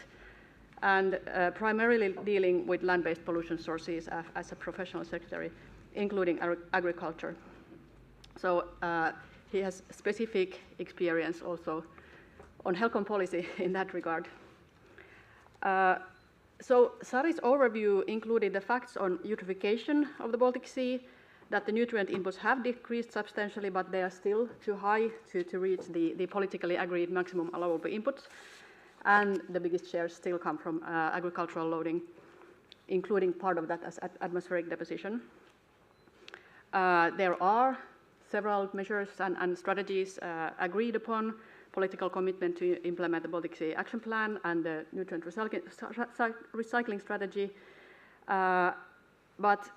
and primarily dealing with land-based pollution sources as a professional secretary, including agriculture. So he has specific experience also on HELCOM policy in that regard. So Sari's overview included the facts on eutrophication of the Baltic Sea, that the nutrient inputs have decreased substantially, but they are still too high to reach the politically agreed maximum allowable inputs. And the biggest shares still come from agricultural loading, including part of that as atmospheric deposition. There are several measures and strategies agreed upon, political commitment to implement the Baltic Sea Action Plan and the nutrient recycling strategy. But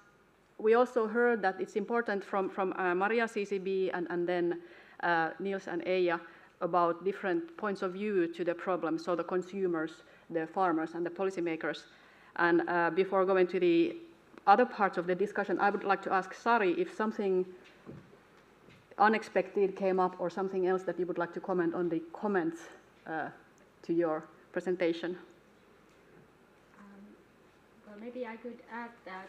we also heard that it's important from Maria CCB and then Niels and Eija about different points of view to the problem, so the consumers, the farmers, and the policymakers. And before going to the other parts of the discussion, I would like to ask Sari if something unexpected came up or something else that you would like to comment on the comments to your presentation. Well, maybe I could add that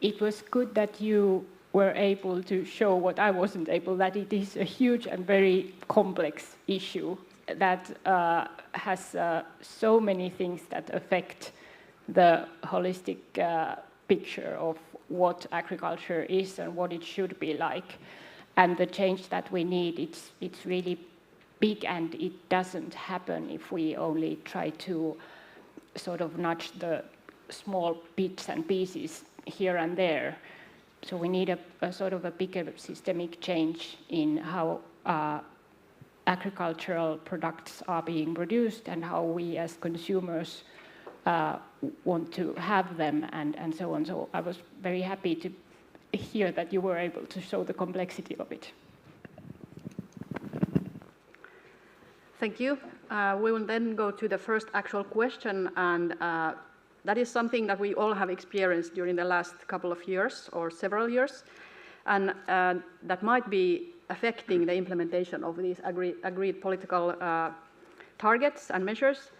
it was good that you were able to show what I wasn't able, that it is a huge and very complex issue that has so many things that affect the holistic picture of what agriculture is and what it should be like. And the change that we need, it's really big, and it doesn't happen if we only try to sort of nudge the small bits and pieces here and there. So we need a sort of a bigger systemic change in how agricultural products are being produced and how we as consumers want to have them, and so on. So I was very happy to hear that you were able to show the complexity of it. Thank you. We will then go to the first actual question, and that is something that we all have experienced during the last couple of years or several years, and that might be affecting the implementation of these agreed political targets and measures.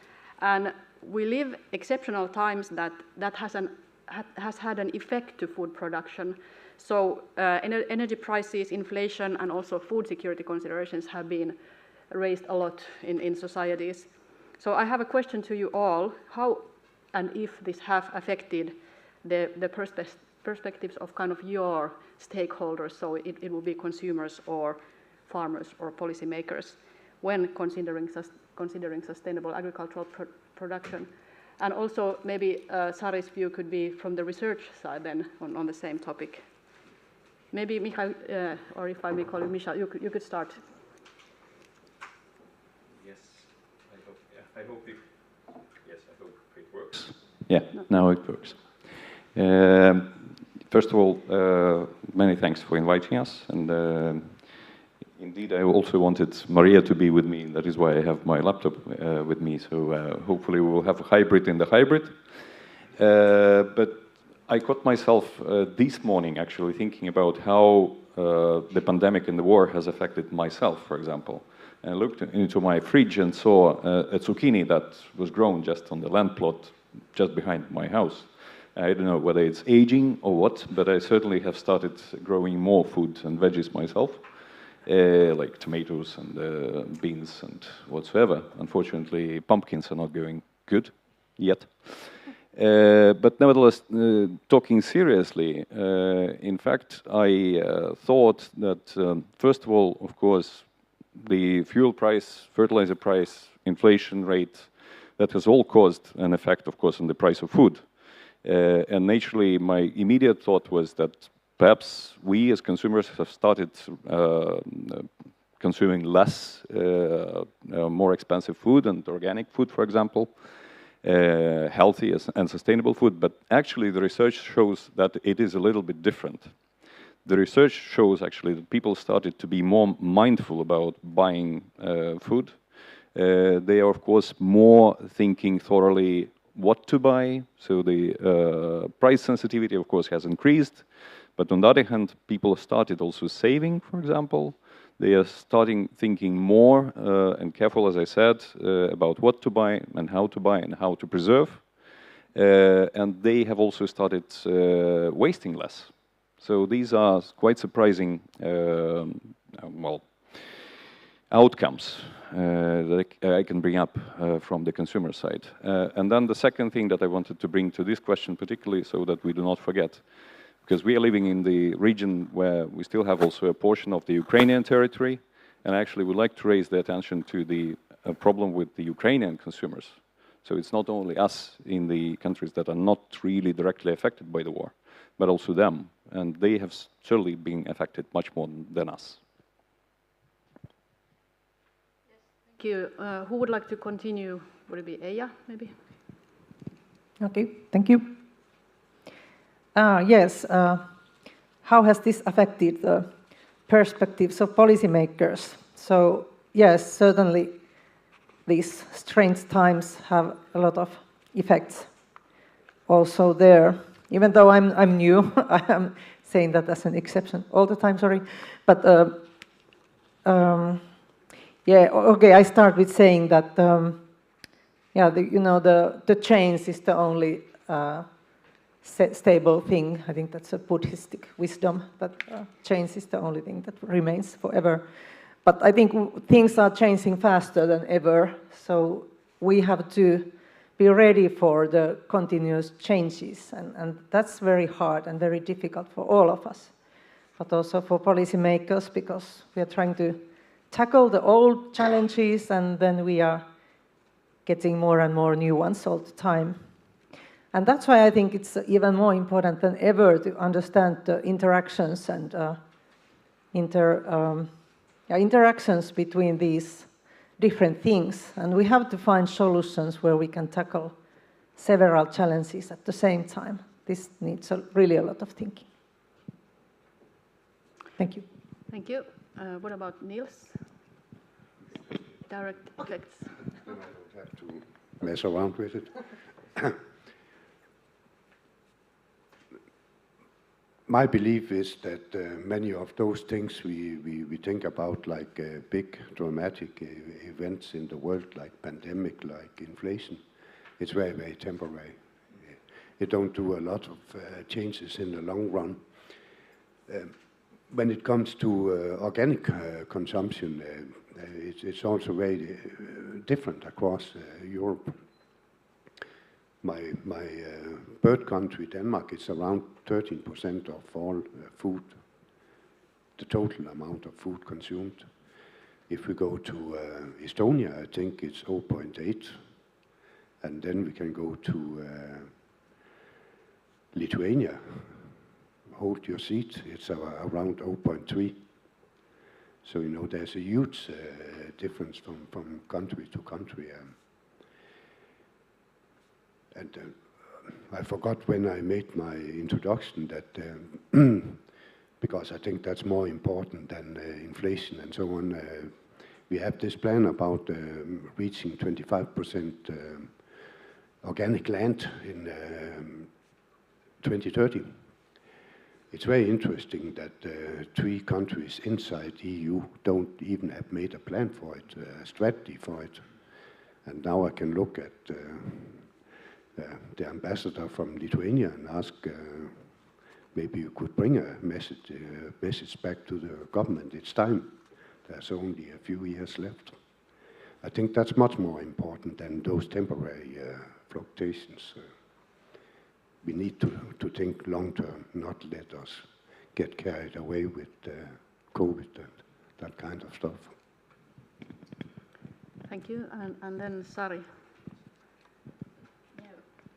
And we live exceptional times that has had an effect to food production. So energy prices, inflation, and also food security considerations have been raised a lot in societies. So I have a question to you all: how and if this have affected the perspectives of kind of your stakeholders, so it will be consumers or farmers or policymakers, when considering sustainable agricultural production. And also maybe Sari's view could be from the research side then on the same topic. Maybe Michael, or if I may call you Michal, you could start. Yes, I hope it works. Yeah, now it works. First of all, many thanks for inviting us, and indeed I also wanted Maria to be with me. That is why I have my laptop with me, so hopefully we will have a hybrid in the hybrid. But I caught myself this morning actually thinking about how the pandemic and the war has affected myself, for example. I looked into my fridge and saw a zucchini that was grown just on the land plot just behind my house. I don't know whether it's aging or what, but I certainly have started growing more food and veggies myself, like tomatoes and beans and whatsoever. Unfortunately, pumpkins are not going good yet. But nevertheless, talking seriously, in fact, I thought that, first of all, of course, the fuel price, fertilizer price, inflation rate, that has all caused an effect, of course, on the price of food. And naturally, my immediate thought was that perhaps we as consumers have started consuming less, more expensive food and organic food, for example, healthy and sustainable food. But actually, the research shows that it is a little bit different. The research shows actually that people started to be more mindful about buying food. They are, of course, more thinking thoroughly what to buy. So the price sensitivity, of course, has increased. But on the other hand, people started also saving, for example. They are starting thinking more and careful, as I said, about what to buy and how to preserve. And they have also started wasting less. So these are quite surprising, outcomes that I can bring up from the consumer side. And then the second thing that I wanted to bring to this question, particularly so that we do not forget, because we are living in the region where we still have also a portion of the Ukrainian territory, and I actually would like to raise the attention to the problem with the Ukrainian consumers. So it's not only us in the countries that are not really directly affected by the war, but also them, and they have certainly been affected much more than us. Thank you. Who would like to continue? Would it be Eija, maybe? Okay, thank you. Yes, how has this affected the perspectives of policymakers? So, yes, certainly these strange times have a lot of effects also there. Even though I'm new, I am saying that as an exception all the time, sorry. But yeah, okay, I start with saying that, yeah, the change is the only stable thing. I think that's a Buddhistic wisdom, that change is the only thing that remains forever. But I think things are changing faster than ever, so we have to be ready for the continuous changes, and that's very hard and very difficult for all of us, but also for policymakers, because we are trying to tackle the old challenges, and then we are getting more and more new ones all the time. And that's why I think it's even more important than ever to understand the interactions and interactions between these different things. And we have to find solutions where we can tackle several challenges at the same time. This needs really a lot of thinking. Thank you. Thank you. What about Niels? Direct effects. I don't have to mess around with it. My belief is that many of those things we think about, like big dramatic events in the world, like pandemic, like inflation, it's very, very temporary. It don't do a lot of changes in the long run. When it comes to organic consumption, it's also very different across Europe. My birth country, Denmark, is around 13% of all food, the total amount of food consumed. If we go to Estonia, I think it's 0.8, and then we can go to Lithuania. Hold your seat, it's around 0.3. So, you know, there's a huge difference from country to country. And I forgot when I made my introduction that, because I think that's more important than inflation and so on, we have this plan about reaching 25% organic land in 2030. It's very interesting that 3 countries inside EU don't even have made a plan for it, a strategy for it. And now I can look at the ambassador from Lithuania and ask maybe you could bring a message back to the government. It's time. There's only a few years left. I think that's much more important than those temporary fluctuations. We need to think long term, not let us get carried away with COVID and that kind of stuff. Thank you. And then Sari.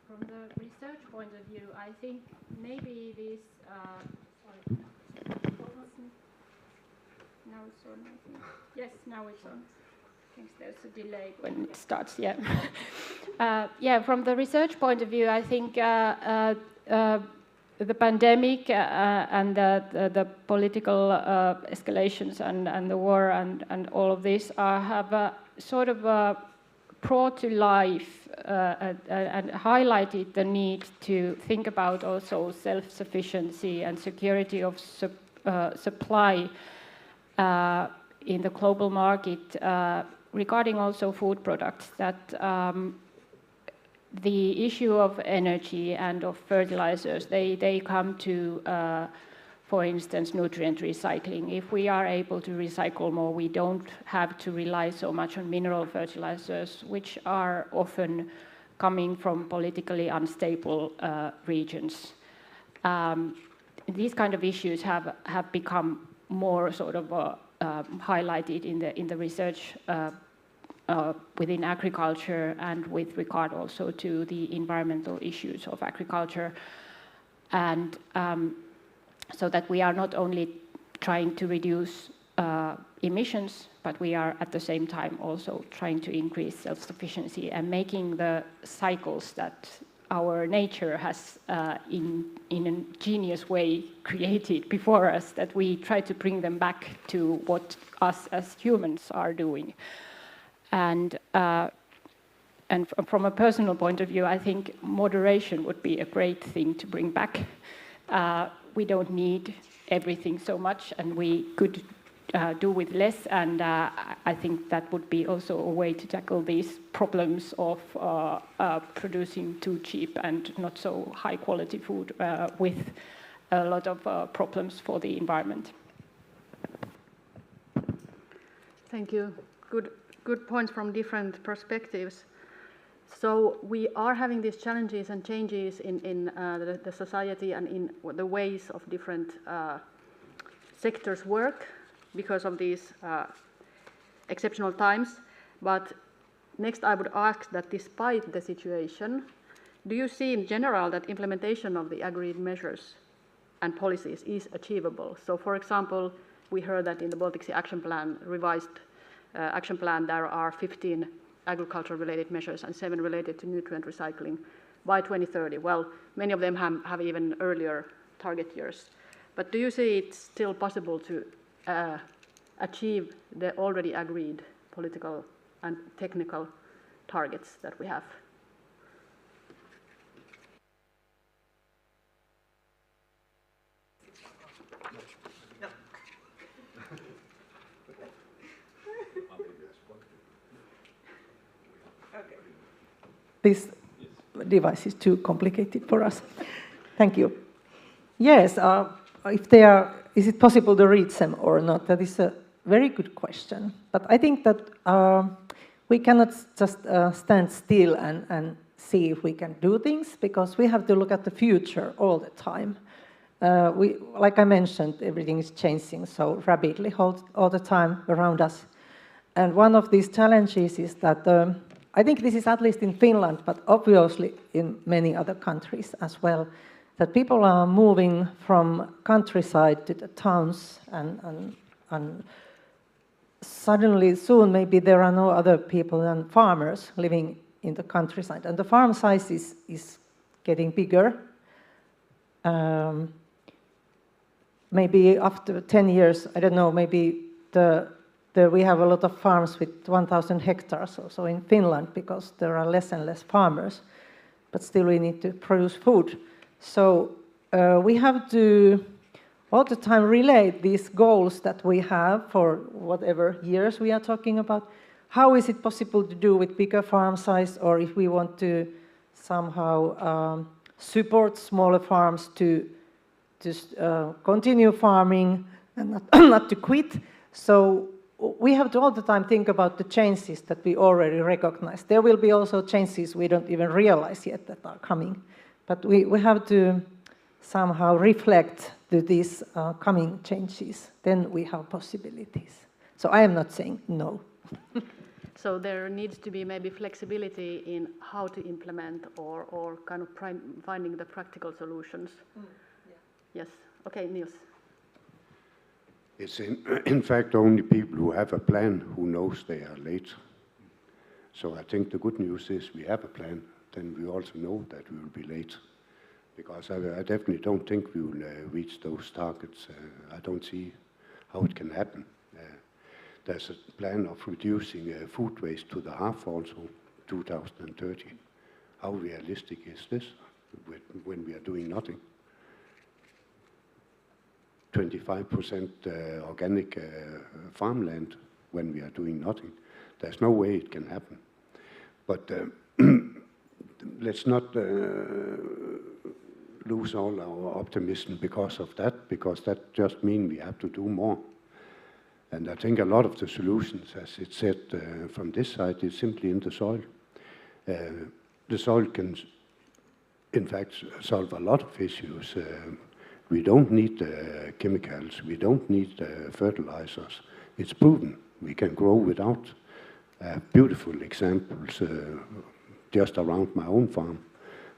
From the research point of view, I think maybe this, sorry, now it's on, I think. Yes, now it's on. I think there's a delay when it starts, yeah. Yeah, from the research point of view, I think the pandemic and the political escalations and the war and all of this have sort of brought to life and highlighted the need to think about also self-sufficiency and security of supply in the global market, regarding also food products, that the issue of energy and of fertilizers, they come to, for instance, nutrient recycling. If we are able to recycle more, we don't have to rely so much on mineral fertilizers, which are often coming from politically unstable regions. These kind of issues have become more sort of highlighted in the research within agriculture, and with regard also to the environmental issues of agriculture, and so that we are not only trying to reduce emissions, but we are at the same time also trying to increase self-sufficiency and making the cycles that our nature has in a genius way created before us, that we try to bring them back to what us as humans are doing. And from a personal point of view, I think moderation would be a great thing to bring back. We don't need everything so much, and we could do with less, and I think that would be also a way to tackle these problems of producing too cheap and not so high quality food with a lot of problems for the environment. Thank you. Good points from different perspectives. So we are having these challenges and changes in the society and in the ways of different sectors work because of these exceptional times. But next I would ask that despite the situation, do you see in general that implementation of the agreed measures and policies is achievable? So for example, we heard that in the Baltic Sea Action Plan, revised action plan, there are 15 agriculture-related measures and 7 related to nutrient recycling by 2030. Well, many of them have even earlier target years. But do you see it's still possible to achieve the already agreed political and technical targets that we have? This device is too complicated for us. Thank you. Yes, if they are, is it possible to reach them or not? That is a very good question. But I think that we cannot just stand still and see if we can do things, because we have to look at the future all the time. Like I mentioned, everything is changing so rapidly all the time around us. And one of these challenges is that I think this is at least in Finland, but obviously in many other countries as well, that people are moving from countryside to the towns, and suddenly soon maybe there are no other people than farmers living in the countryside, and the farm size is getting bigger. Maybe after 10 years, I don't know, maybe we have a lot of farms with 1,000 hectares also in Finland, because there are less and less farmers, but still we need to produce food. So we have to all the time relate these goals that we have for whatever years we are talking about. How is it possible to do with bigger farm size, or if we want to somehow support smaller farms to continue farming and not to quit. So we have to all the time think about the changes that we already recognize. There will be also changes we don't even realize yet that are coming. But we have to somehow reflect to these coming changes. Then we have possibilities. So I am not saying no. So there needs to be maybe flexibility in how to implement or kind of finding the practical solutions. Yeah. Yes. Okay, Niels. It's in fact only people who have a plan who knows they are late. So I think the good news is we have a plan, then we also know that we will be late. Because I definitely don't think we will reach those targets. I don't see how it can happen. There's a plan of reducing food waste to the half also, 2030. How realistic is this when we are doing nothing? 25% organic farmland when we are doing nothing. There's no way it can happen. But let's not lose all our optimism because of that, because that just means we have to do more. And I think a lot of the solutions, as it said from this side, is simply in the soil. The soil can, in fact, solve a lot of issues. We don't need chemicals, we don't need fertilizers. It's proven we can grow without. Beautiful examples just around my own farm.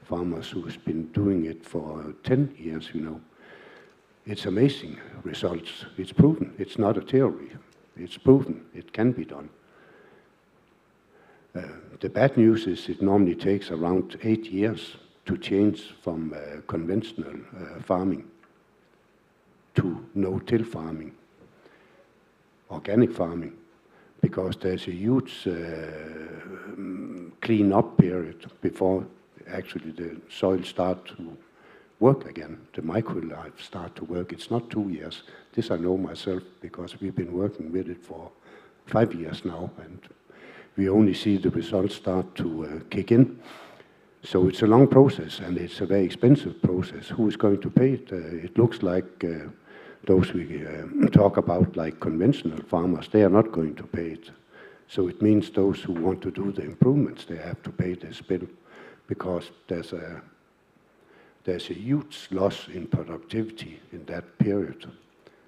Farmers who's been doing it for 10 years, you know. It's amazing results. It's proven. It's not a theory. It's proven. It can be done. The bad news is it normally takes around 8 years to change from conventional farming to no-till farming, organic farming, because there's a huge clean-up period before actually the soil starts work again. The microlife start to work. It's not 2 years. This I know myself because we've been working with it for 5 years now, and we only see the results start to kick in. So it's a long process, and it's a very expensive process. Who is going to pay it? It looks like those we talk about, like conventional farmers, they are not going to pay it. So it means those who want to do the improvements, they have to pay this bill, because there's a huge loss in productivity in that period.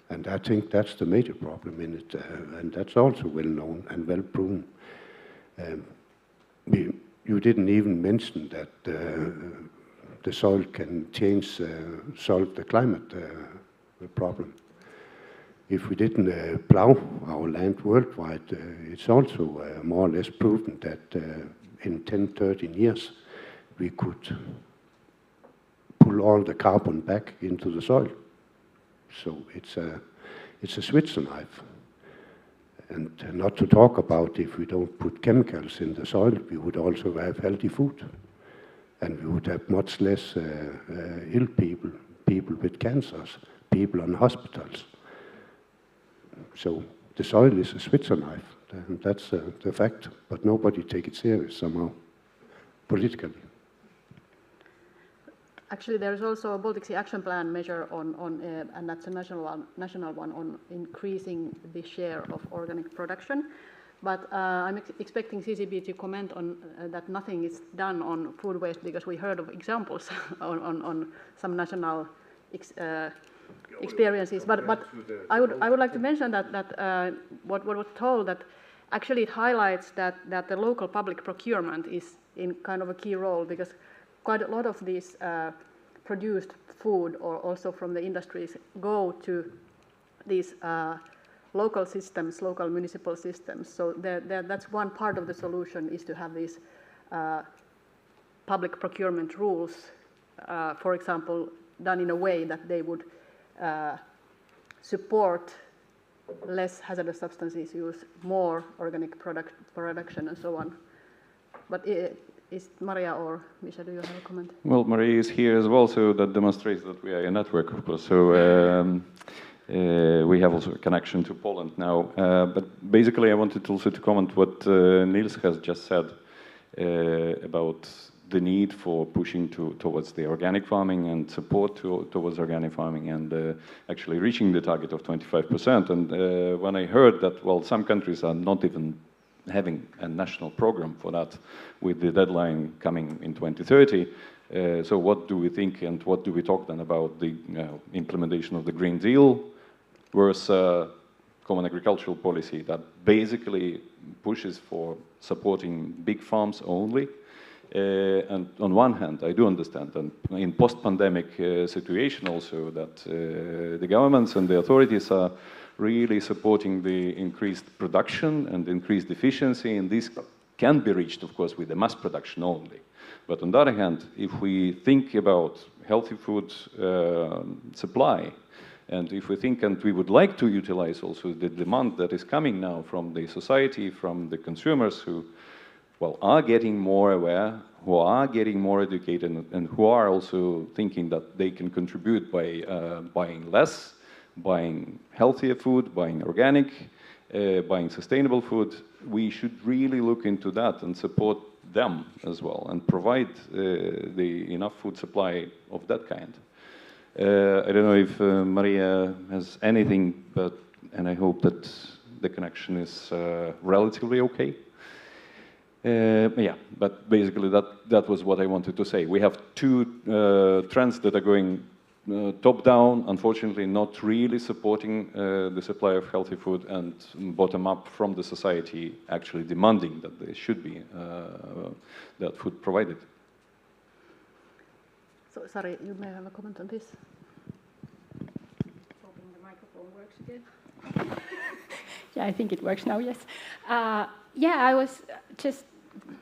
And I think that's the major problem in it, and that's also well known and well proven. You didn't even mention that the soil can change, solve the climate problem. If we didn't plow our land worldwide, it's also more or less proven that in 10, 13 years, we could pull all the carbon back into the soil. So it's a Switzer knife. And not to talk about if we don't put chemicals in the soil, we would also have healthy food. And we would have much less ill people, people with cancers, people in hospitals. So the soil is a Switzer knife, and that's the fact. But nobody takes it serious somehow, politically. Actually, there is also a Baltic Sea Action Plan measure and that's a national one on increasing the share of organic production. But I'm expecting CCB to comment on that nothing is done on food waste, because we heard of examples on some national experiences. But I would like to mention that what was told, that actually it highlights that the local public procurement is in kind of a key role, because quite a lot of these produced food, or also from the industries, go to these local systems, local municipal systems. So that's one part of the solution, is to have these public procurement rules, for example, done in a way that they would support less hazardous substances use, more organic production, and so on. But is Maria or Misha, do you have a comment? Well, Maria is here as well, so that demonstrates that we are a network, of course. So we have also a connection to Poland now. But basically, I wanted also to comment what Niels has just said about the need for pushing towards the organic farming and support towards organic farming, and actually reaching the target of 25%. And when I heard that, well, some countries are not even having a national program for that, with the deadline coming in 2030. So what do we think, and what do we talk then about the implementation of the Green Deal versus common agricultural policy that basically pushes for supporting big farms only? And on one hand, I do understand, and in post-pandemic situation also, that the governments and the authorities are really supporting the increased production and increased efficiency, and this can be reached, of course, with the mass production only. But on the other hand, if we think about healthy food supply, and if we think, and we would like to utilize also the demand that is coming now from the society, from the consumers who, well, are getting more aware, who are getting more educated, and who are also thinking that they can contribute by buying less, buying healthier food, buying organic, buying sustainable food, we should really look into that and support them as well, and provide the enough food supply of that kind. I don't know if Maria has anything, and I hope that the connection is relatively okay. Yeah, but basically that was what I wanted to say. We have two trends that are going top-down, unfortunately not really supporting the supply of healthy food, and bottom-up from the society actually demanding that there should be that food provided. So, sorry, you may have a comment on this. Hoping the microphone works again. Yeah, I think it works now, yes. Yeah, I was just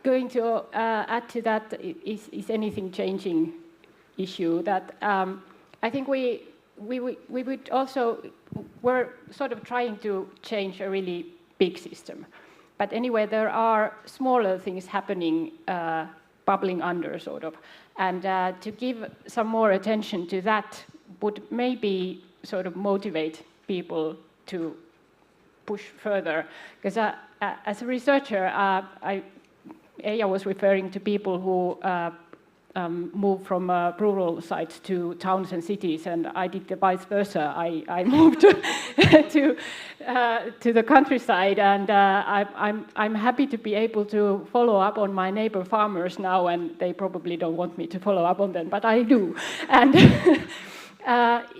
going to add to that, is anything changing issue, that I think we would also, we're sort of trying to change a really big system. But anyway, there are smaller things happening bubbling under, sort of. And to give some more attention to that would maybe sort of motivate people to push further. Because as a researcher, Eija was referring to people who move from rural sites to towns and cities, and I did the vice versa. I moved to the countryside, and I'm happy to be able to follow up on my neighbor farmers now, and they probably don't want me to follow up on them, but I do. And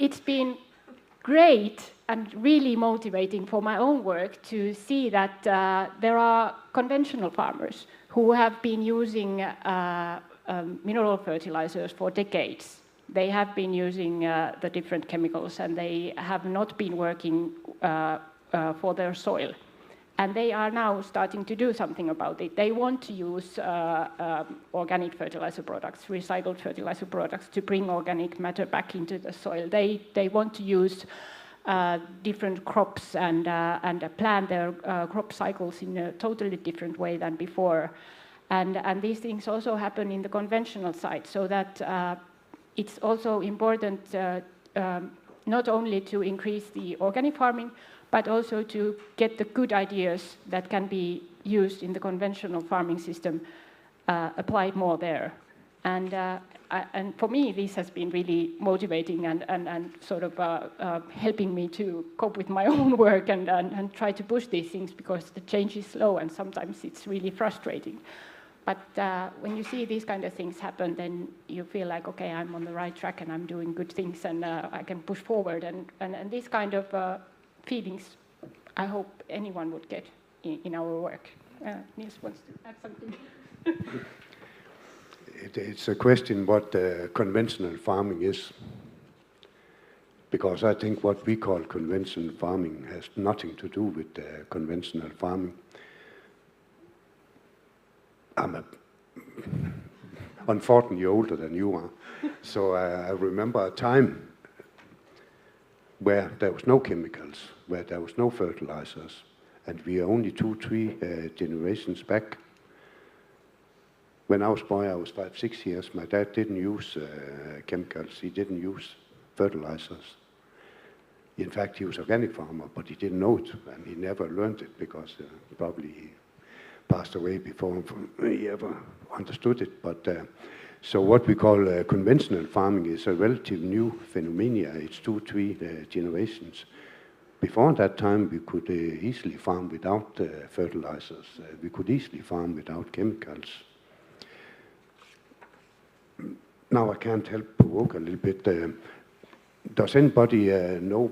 it's been great and really motivating for my own work to see that there are conventional farmers who have been using mineral fertilizers for decades. They have been using the different chemicals, and they have not been working for their soil. And they are now starting to do something about it. They want to use organic fertilizer products, recycled fertilizer products, to bring organic matter back into the soil. They want to use different crops and plan their crop cycles in a totally different way than before. And these things also happen in the conventional side, so that it's also important not only to increase the organic farming, but also to get the good ideas that can be used in the conventional farming system applied more there. And for me, this has been really motivating and sort of helping me to cope with my own work and try to push these things, because the change is slow and sometimes it's really frustrating. But when you see these kind of things happen, then you feel like, okay, I'm on the right track and I'm doing good things, and I can push forward. And these kind of feelings, I hope anyone would get in our work. Niels wants to add something. It's a question what conventional farming is, because I think what we call conventional farming has nothing to do with conventional farming. I'm unfortunately older than you are, so I remember a time where there was no chemicals, where there was no fertilizers, and we are only 2-3 generations back. When I was a boy, I was 5-6 years, my dad didn't use chemicals, he didn't use fertilizers. In fact, he was an organic farmer, but he didn't know it, and he never learned it, because probably he passed away before he ever understood it. But so what we call conventional farming is a relatively new phenomenon. It's 2-3 generations. Before that time, we could easily farm without fertilizers. We could easily farm without chemicals. Now I can't help provoke a little bit. Does anybody know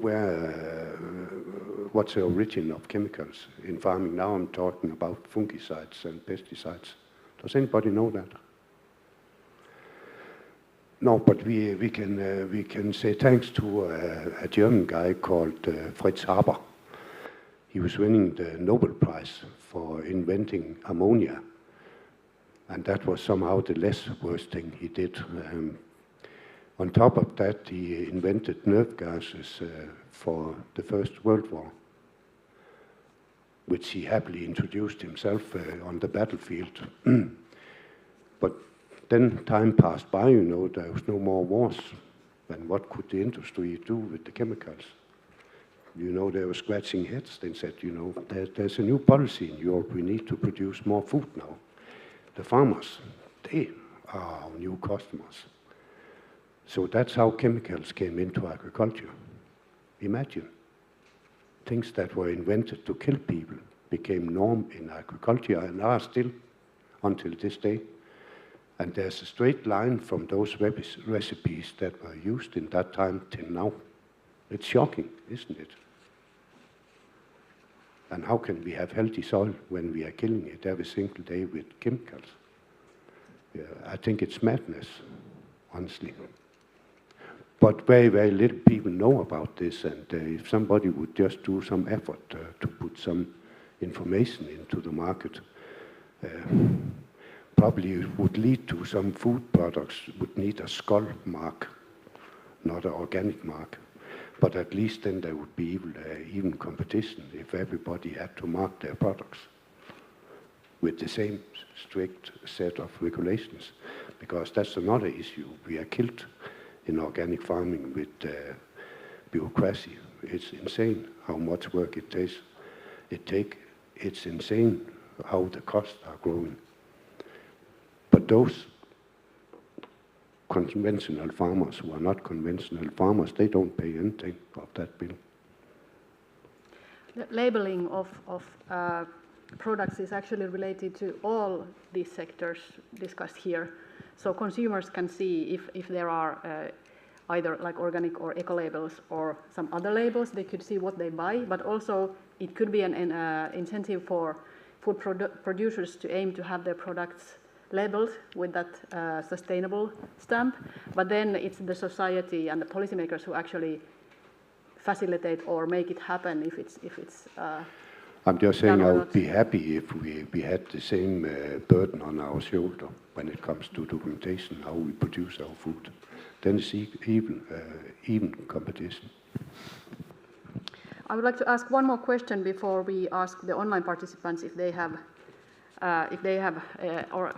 what's the origin of chemicals in farming? Now I'm talking about fungicides and pesticides. Does anybody know that? No, but we can say thanks to a German guy called Fritz Haber. He was winning the Nobel Prize for inventing ammonia, and that was somehow the less worst thing he did. On top of that, he invented nerve gases for the First World War, which he happily introduced himself on the battlefield. But then time passed by, you know, there was no more wars. And what could the industry do with the chemicals? You know, they were scratching heads. They said, you know, there's a new policy in Europe. We need to produce more food now. The farmers, they are our new customers. So that's how chemicals came into agriculture. Imagine, things that were invented to kill people became norm in agriculture and are still until this day. And there's a straight line from those recipes that were used in that time till now. It's shocking, isn't it? And how can we have healthy soil when we are killing it every single day with chemicals? Yeah, I think it's madness, honestly. But very, very little people know about this, and if somebody would just do some effort to put some information into the market, probably it would lead to some food products would need a skull mark, not an organic mark. But at least then there would be even competition if everybody had to mark their products. with the same strict set of regulations, because that's another issue. We are killed in organic farming with bureaucracy. It's insane how much work it takes. It's insane how the costs are growing. But those conventional farmers who are not conventional farmers, they don't pay anything of that bill. The labeling of products is actually related to all these sectors discussed here. So consumers can see if there are either like organic or eco labels or some other labels. They could see what they buy, but also it could be an incentive for food producers to aim to have their products labeled with that sustainable stamp. But then it's the society and the policymakers who actually facilitate or make it happen if it's I'm just saying I would be happy if we had the same burden on our shoulder when it comes to documentation, how we produce our food. Then it's even competition. I would like to ask one more question before we ask the online participants if they have, or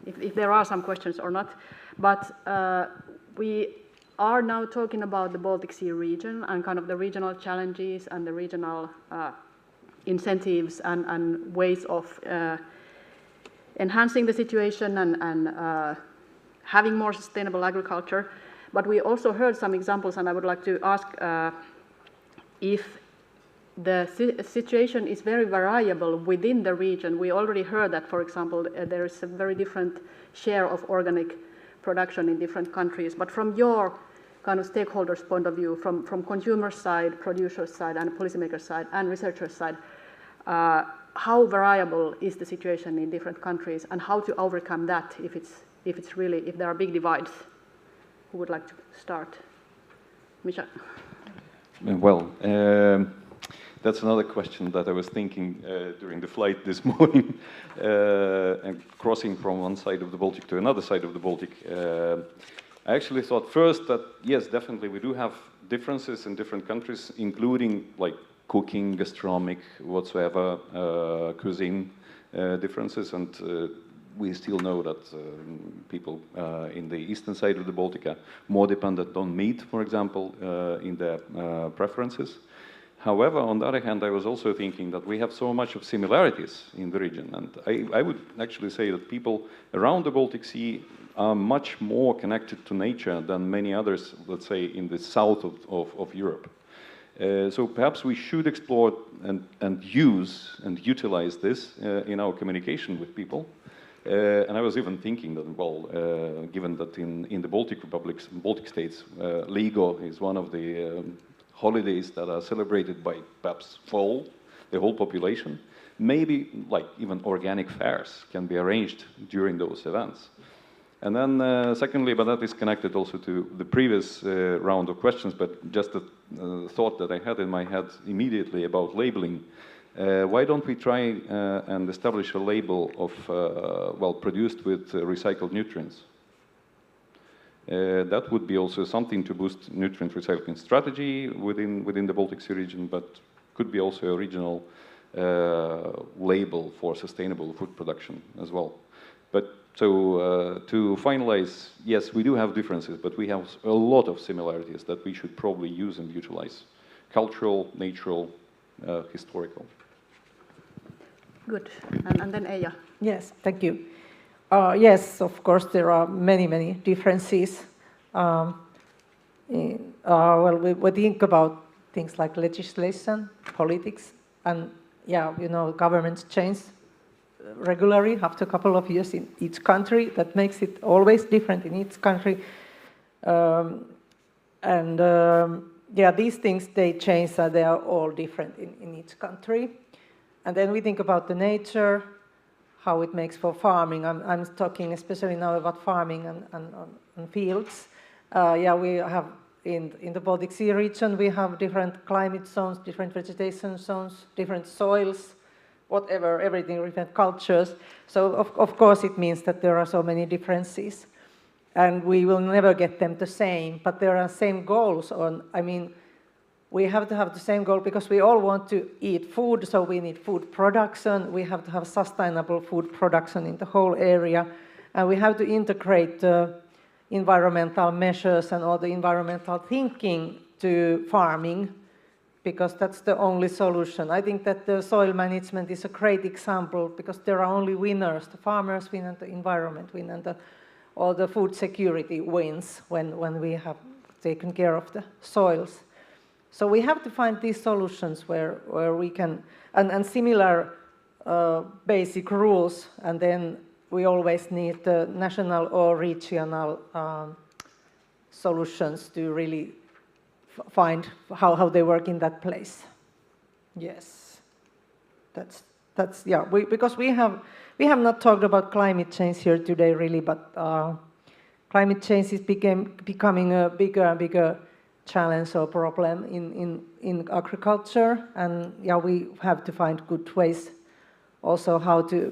if there are some questions or not. But we are now talking about the Baltic Sea region and kind of the regional challenges and the regional incentives and ways of enhancing the situation and having more sustainable agriculture. But we also heard some examples, and I would like to ask if the situation is very variable within the region. We already heard that, for example, there is a very different share of organic production in different countries. But from your kind of stakeholders' point of view, from consumer side, producer side, and policymaker side, and researcher side, how variable is the situation in different countries, and how to overcome that if there are big divides? Who would like to start? Misha. Well, that's another question that I was thinking during the flight this morning, and crossing from one side of the Baltic to another side of the Baltic. I actually thought first that, yes, definitely we do have differences in different countries, including like cooking, gastronomic, whatsoever, cuisine differences, and we still know that people in the eastern side of the Baltic are more dependent on meat, for example, in their preferences. However, on the other hand, I was also thinking that we have so much of similarities in the region, and I would actually say that people around the Baltic Sea are much more connected to nature than many others, let's say, in the south of Europe. So perhaps we should explore and use and utilize this in our communication with people. And I was even thinking that, well, given that in the Baltic republics, Baltic states, Ligo is one of the holidays that are celebrated by perhaps the whole population, maybe like even organic fairs can be arranged during those events. And then secondly, but that is connected also to the previous round of questions, but just a thought that I had in my head immediately about labeling. Why don't we try and establish a label of, well, produced with recycled nutrients? That would be also something to boost nutrient recycling strategy within the Baltic Sea region, but could be also a regional label for sustainable food production as well. But so to finalize, yes, we do have differences, but we have a lot of similarities that we should probably use and utilize. Cultural, natural, historical. Good. And then Eija. Yes, thank you. Yes, of course, there are many, many differences. Well, we think about things like legislation, politics, and yeah, you know, governments change regularly after a couple of years in each country. That makes it always different in each country. Yeah, these things, they change, so they are all different in each country. And then we think about the nature, how it makes for farming. I'm talking especially now about farming and fields. Yeah, we have in the Baltic Sea region, we have different climate zones, different vegetation zones, different soils, whatever, everything, different cultures. So of course it means that there are so many differences, and we will never get them the same, but there are same goals on, I mean, we have to have the same goal because we all want to eat food, so we need food production. We have to have sustainable food production in the whole area, and we have to integrate environmental measures and all the environmental thinking to farming, because that's the only solution. I think that the soil management is a great example because there are only winners. The farmers win and the environment win, and all the food security wins when we have taken care of the soils. So we have to find these solutions where we can, and similar basic rules, and then we always need the national or regional solutions to really find how they work in that place. Yes, that's yeah. Because we have not talked about climate change here today really, but climate change is becoming a bigger and bigger challenge or problem in agriculture, and yeah, we have to find good ways also how to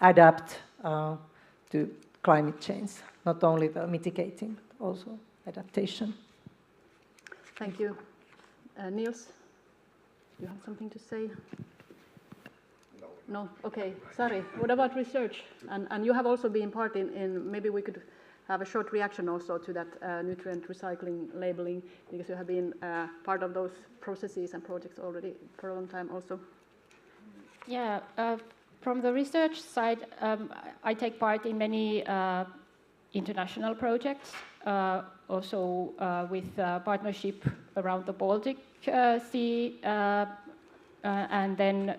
adapt to climate change, not only the mitigating, but also adaptation. Thank you. Niels, you have something to say? No? Okay, sorry. What about research? And you have also been part in maybe we could have a short reaction also to that nutrient recycling labeling, because you have been part of those processes and projects already for a long time also. Yeah, from the research side, I take part in many international projects, also with partnership around the Baltic Sea, and then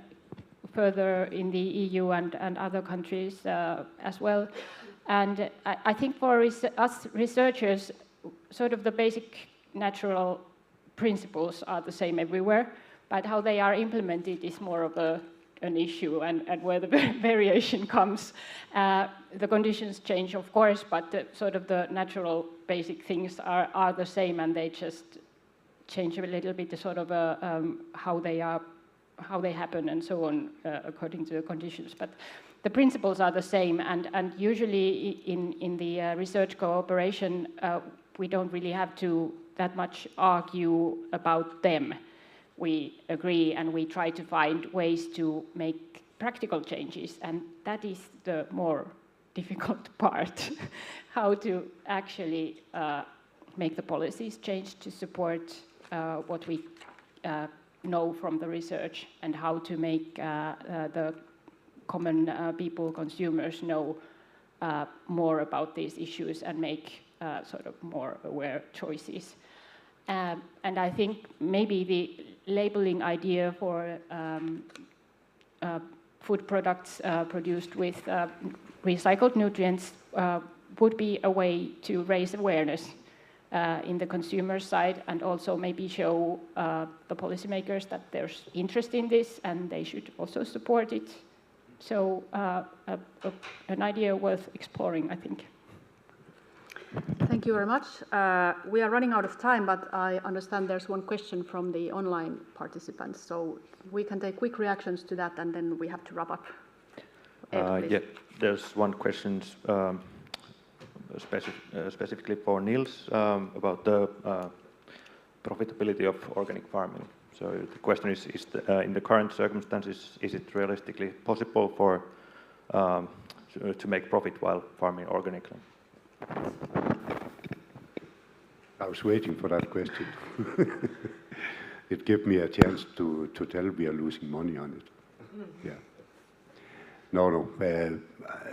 further in the EU and other countries as well. And I think for us researchers, sort of the basic natural principles are the same everywhere, but how they are implemented is more of an issue, and where the variation comes. The conditions change, of course, but sort of the natural basic things are the same, and they just change a little bit the sort of how they happen and so on according to the conditions. But the principles are the same, and usually in the research cooperation, we don't really have to that much argue about them. We agree and we try to find ways to make practical changes, and that is the more difficult part, how to actually make the policies change to support what we know from the research, and how to make the common people, consumers, know more about these issues and make sort of more aware choices. And I think maybe the labeling idea for food products produced with recycled nutrients would be a way to raise awareness in the consumer side, and also maybe show the policymakers that there's interest in this and they should also support it. So an idea worth exploring, I think. Thank you very much. We are running out of time, but I understand there's one question from the online participants, so we can take quick reactions to that, and then we have to wrap up. Ed, yeah, there's one question specifically for Niels about the profitability of organic farming. So the question is in the current circumstances, is it realistically possible for to make profit while farming organically? I was waiting for that question. It gave me a chance to tell we are losing money on it. Yeah. No.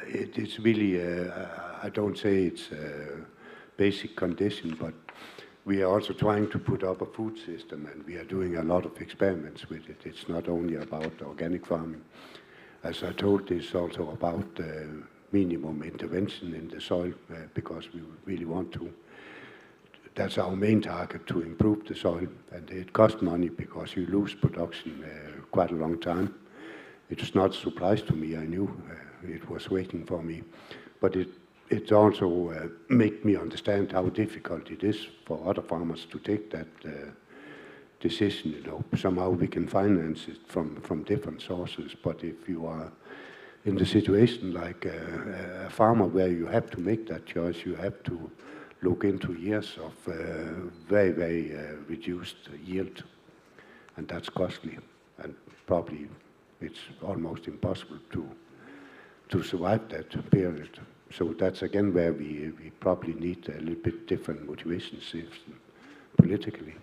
It's really, I don't say it's a basic condition, but we are also trying to put up a food system, and we are doing a lot of experiments with it. It's not only about organic farming. As I told, it's also about minimum intervention in the soil, because we really want to. That's our main target, to improve the soil, and it costs money because you lose production quite a long time. It's not a surprise to me. I knew it was waiting for me, but it also made me understand how difficult it is for other farmers to take that decision. You know, somehow we can finance it from different sources, but if you are in the situation like a farmer where you have to make that choice, you have to look into years of very, very reduced yield, and that's costly, and probably it's almost impossible to survive that period. So that's again where we probably need a little bit different motivation system politically.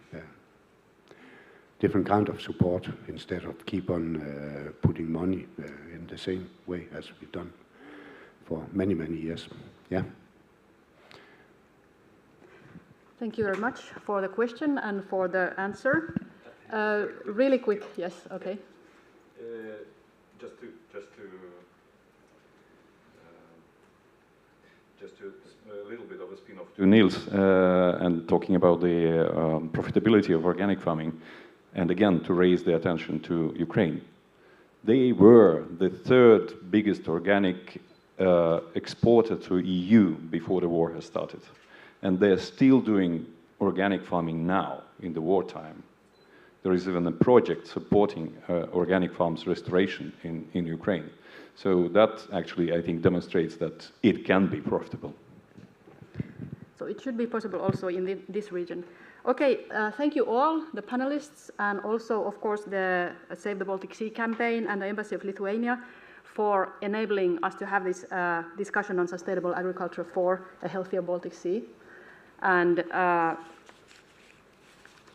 Different kind of support instead of keep on putting money in the same way as we've done for many, many years. Yeah. Thank you very much for the question and for the answer. Really quick, yes, okay. Just a little bit of a spin-off to Niels and talking about the profitability of organic farming, and again to raise the attention to Ukraine. They were the third biggest organic exporter to EU before the war has started, and they're still doing organic farming now in the wartime. There is even a project supporting organic farms restoration in Ukraine. So that actually, I think, demonstrates that it can be profitable. So it should be possible also in this region. Okay, thank you all, the panelists, and also, of course, the Save the Baltic Sea campaign and the Embassy of Lithuania for enabling us to have this discussion on sustainable agriculture for a healthier Baltic Sea. And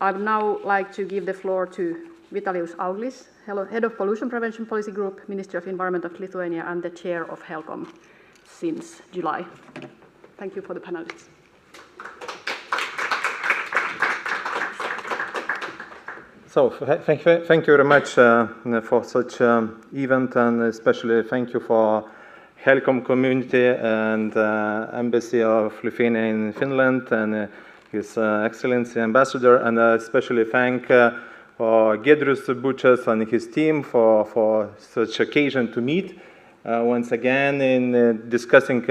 I would now like to give the floor to Vitalius Auglis, Head of Pollution Prevention Policy Group, Ministry of Environment of Lithuania, and the Chair of HELCOM since July. Thank you for the panelists. So thank you very much for such event, and especially thank you for HELCOM community and Embassy of Lithuania in Finland and His Excellency Ambassador, and especially thank Giedrius Bučas and his team for such occasion to meet once again in discussing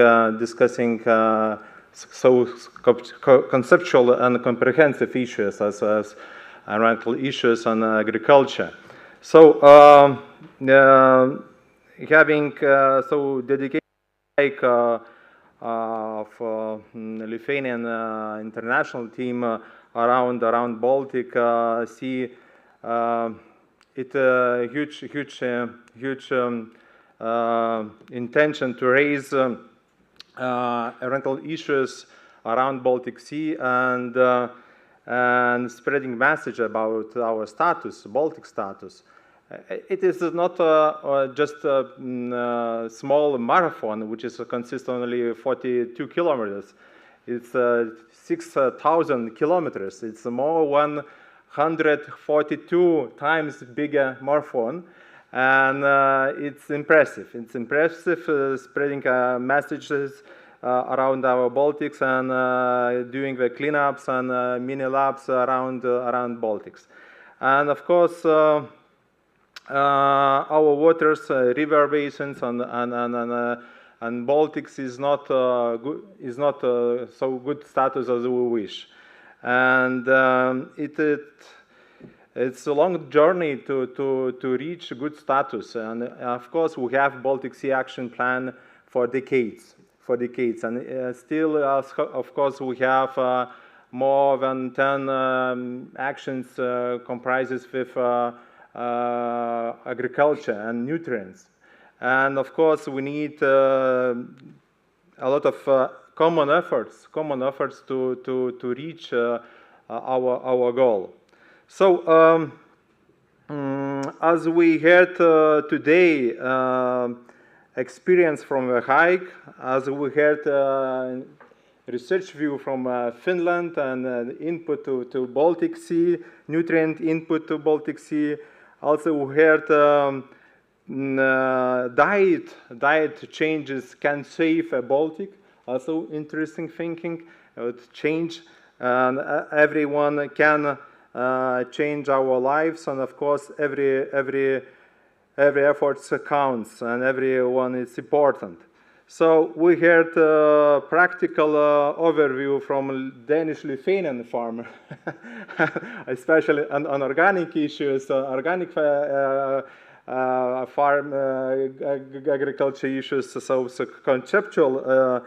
so conceptual and comprehensive issues as environmental issues and agriculture. So having so dedicated of Lithuanian international team around Baltic Sea, it's a huge intention to raise environmental issues around Baltic Sea and spreading message about our status, Baltic status. It is not just a small marathon, which consists only 42 kilometers. It's 6,000 kilometers. It's more 142 times bigger marathon, and it's impressive. It's impressive spreading messages around our Baltics and doing the cleanups and mini labs around Baltics. And of course, our waters, river basins, and Baltics is not so good status as we wish, and it's a long journey to reach good status. And of course, we have Baltic Sea Action Plan for decades, and still, of course, we have more than 10 actions comprises with agriculture and nutrients. And of course, we need a lot of common efforts to reach our goal. So, as we heard today, experience from the hike, as we heard research view from Finland and input to Baltic Sea, nutrient input to Baltic Sea. Also, we heard diet changes can save a Baltic. Also, interesting thinking. Change, and everyone can change our lives, and of course, every effort counts, and everyone is important. So we heard a practical overview from Danish-Lithuanian farmer, especially on organic issues, organic farm agriculture issues, so conceptual,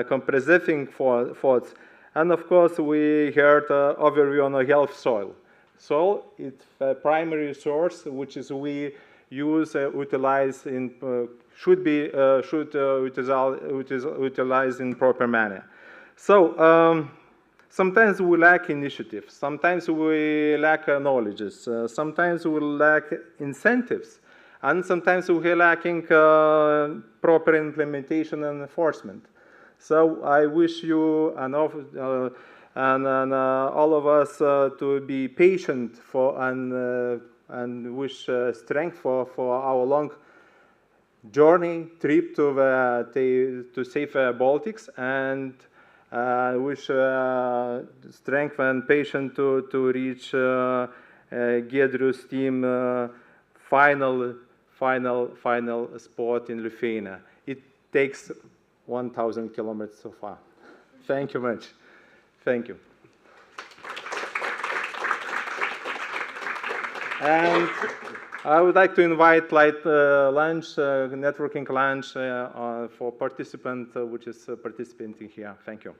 comprehensive thoughts. And of course, we heard overview on health soil. Soil is a primary resource which is we use, utilize in, should utilize in proper manner. So sometimes we lack initiatives, sometimes we lack knowledges, sometimes we lack incentives, and sometimes we are lacking proper implementation and enforcement. So I wish you and all of us to be patient for and wish strength for our long journey trip to Save Baltics, and wish strength and patience to reach Giedrius' team final spot in Lithuania. It takes 1,000 kilometers so far. Thank you much. Thank you. And I would like to invite lunch, networking lunch for participant which is participating here. Thank you.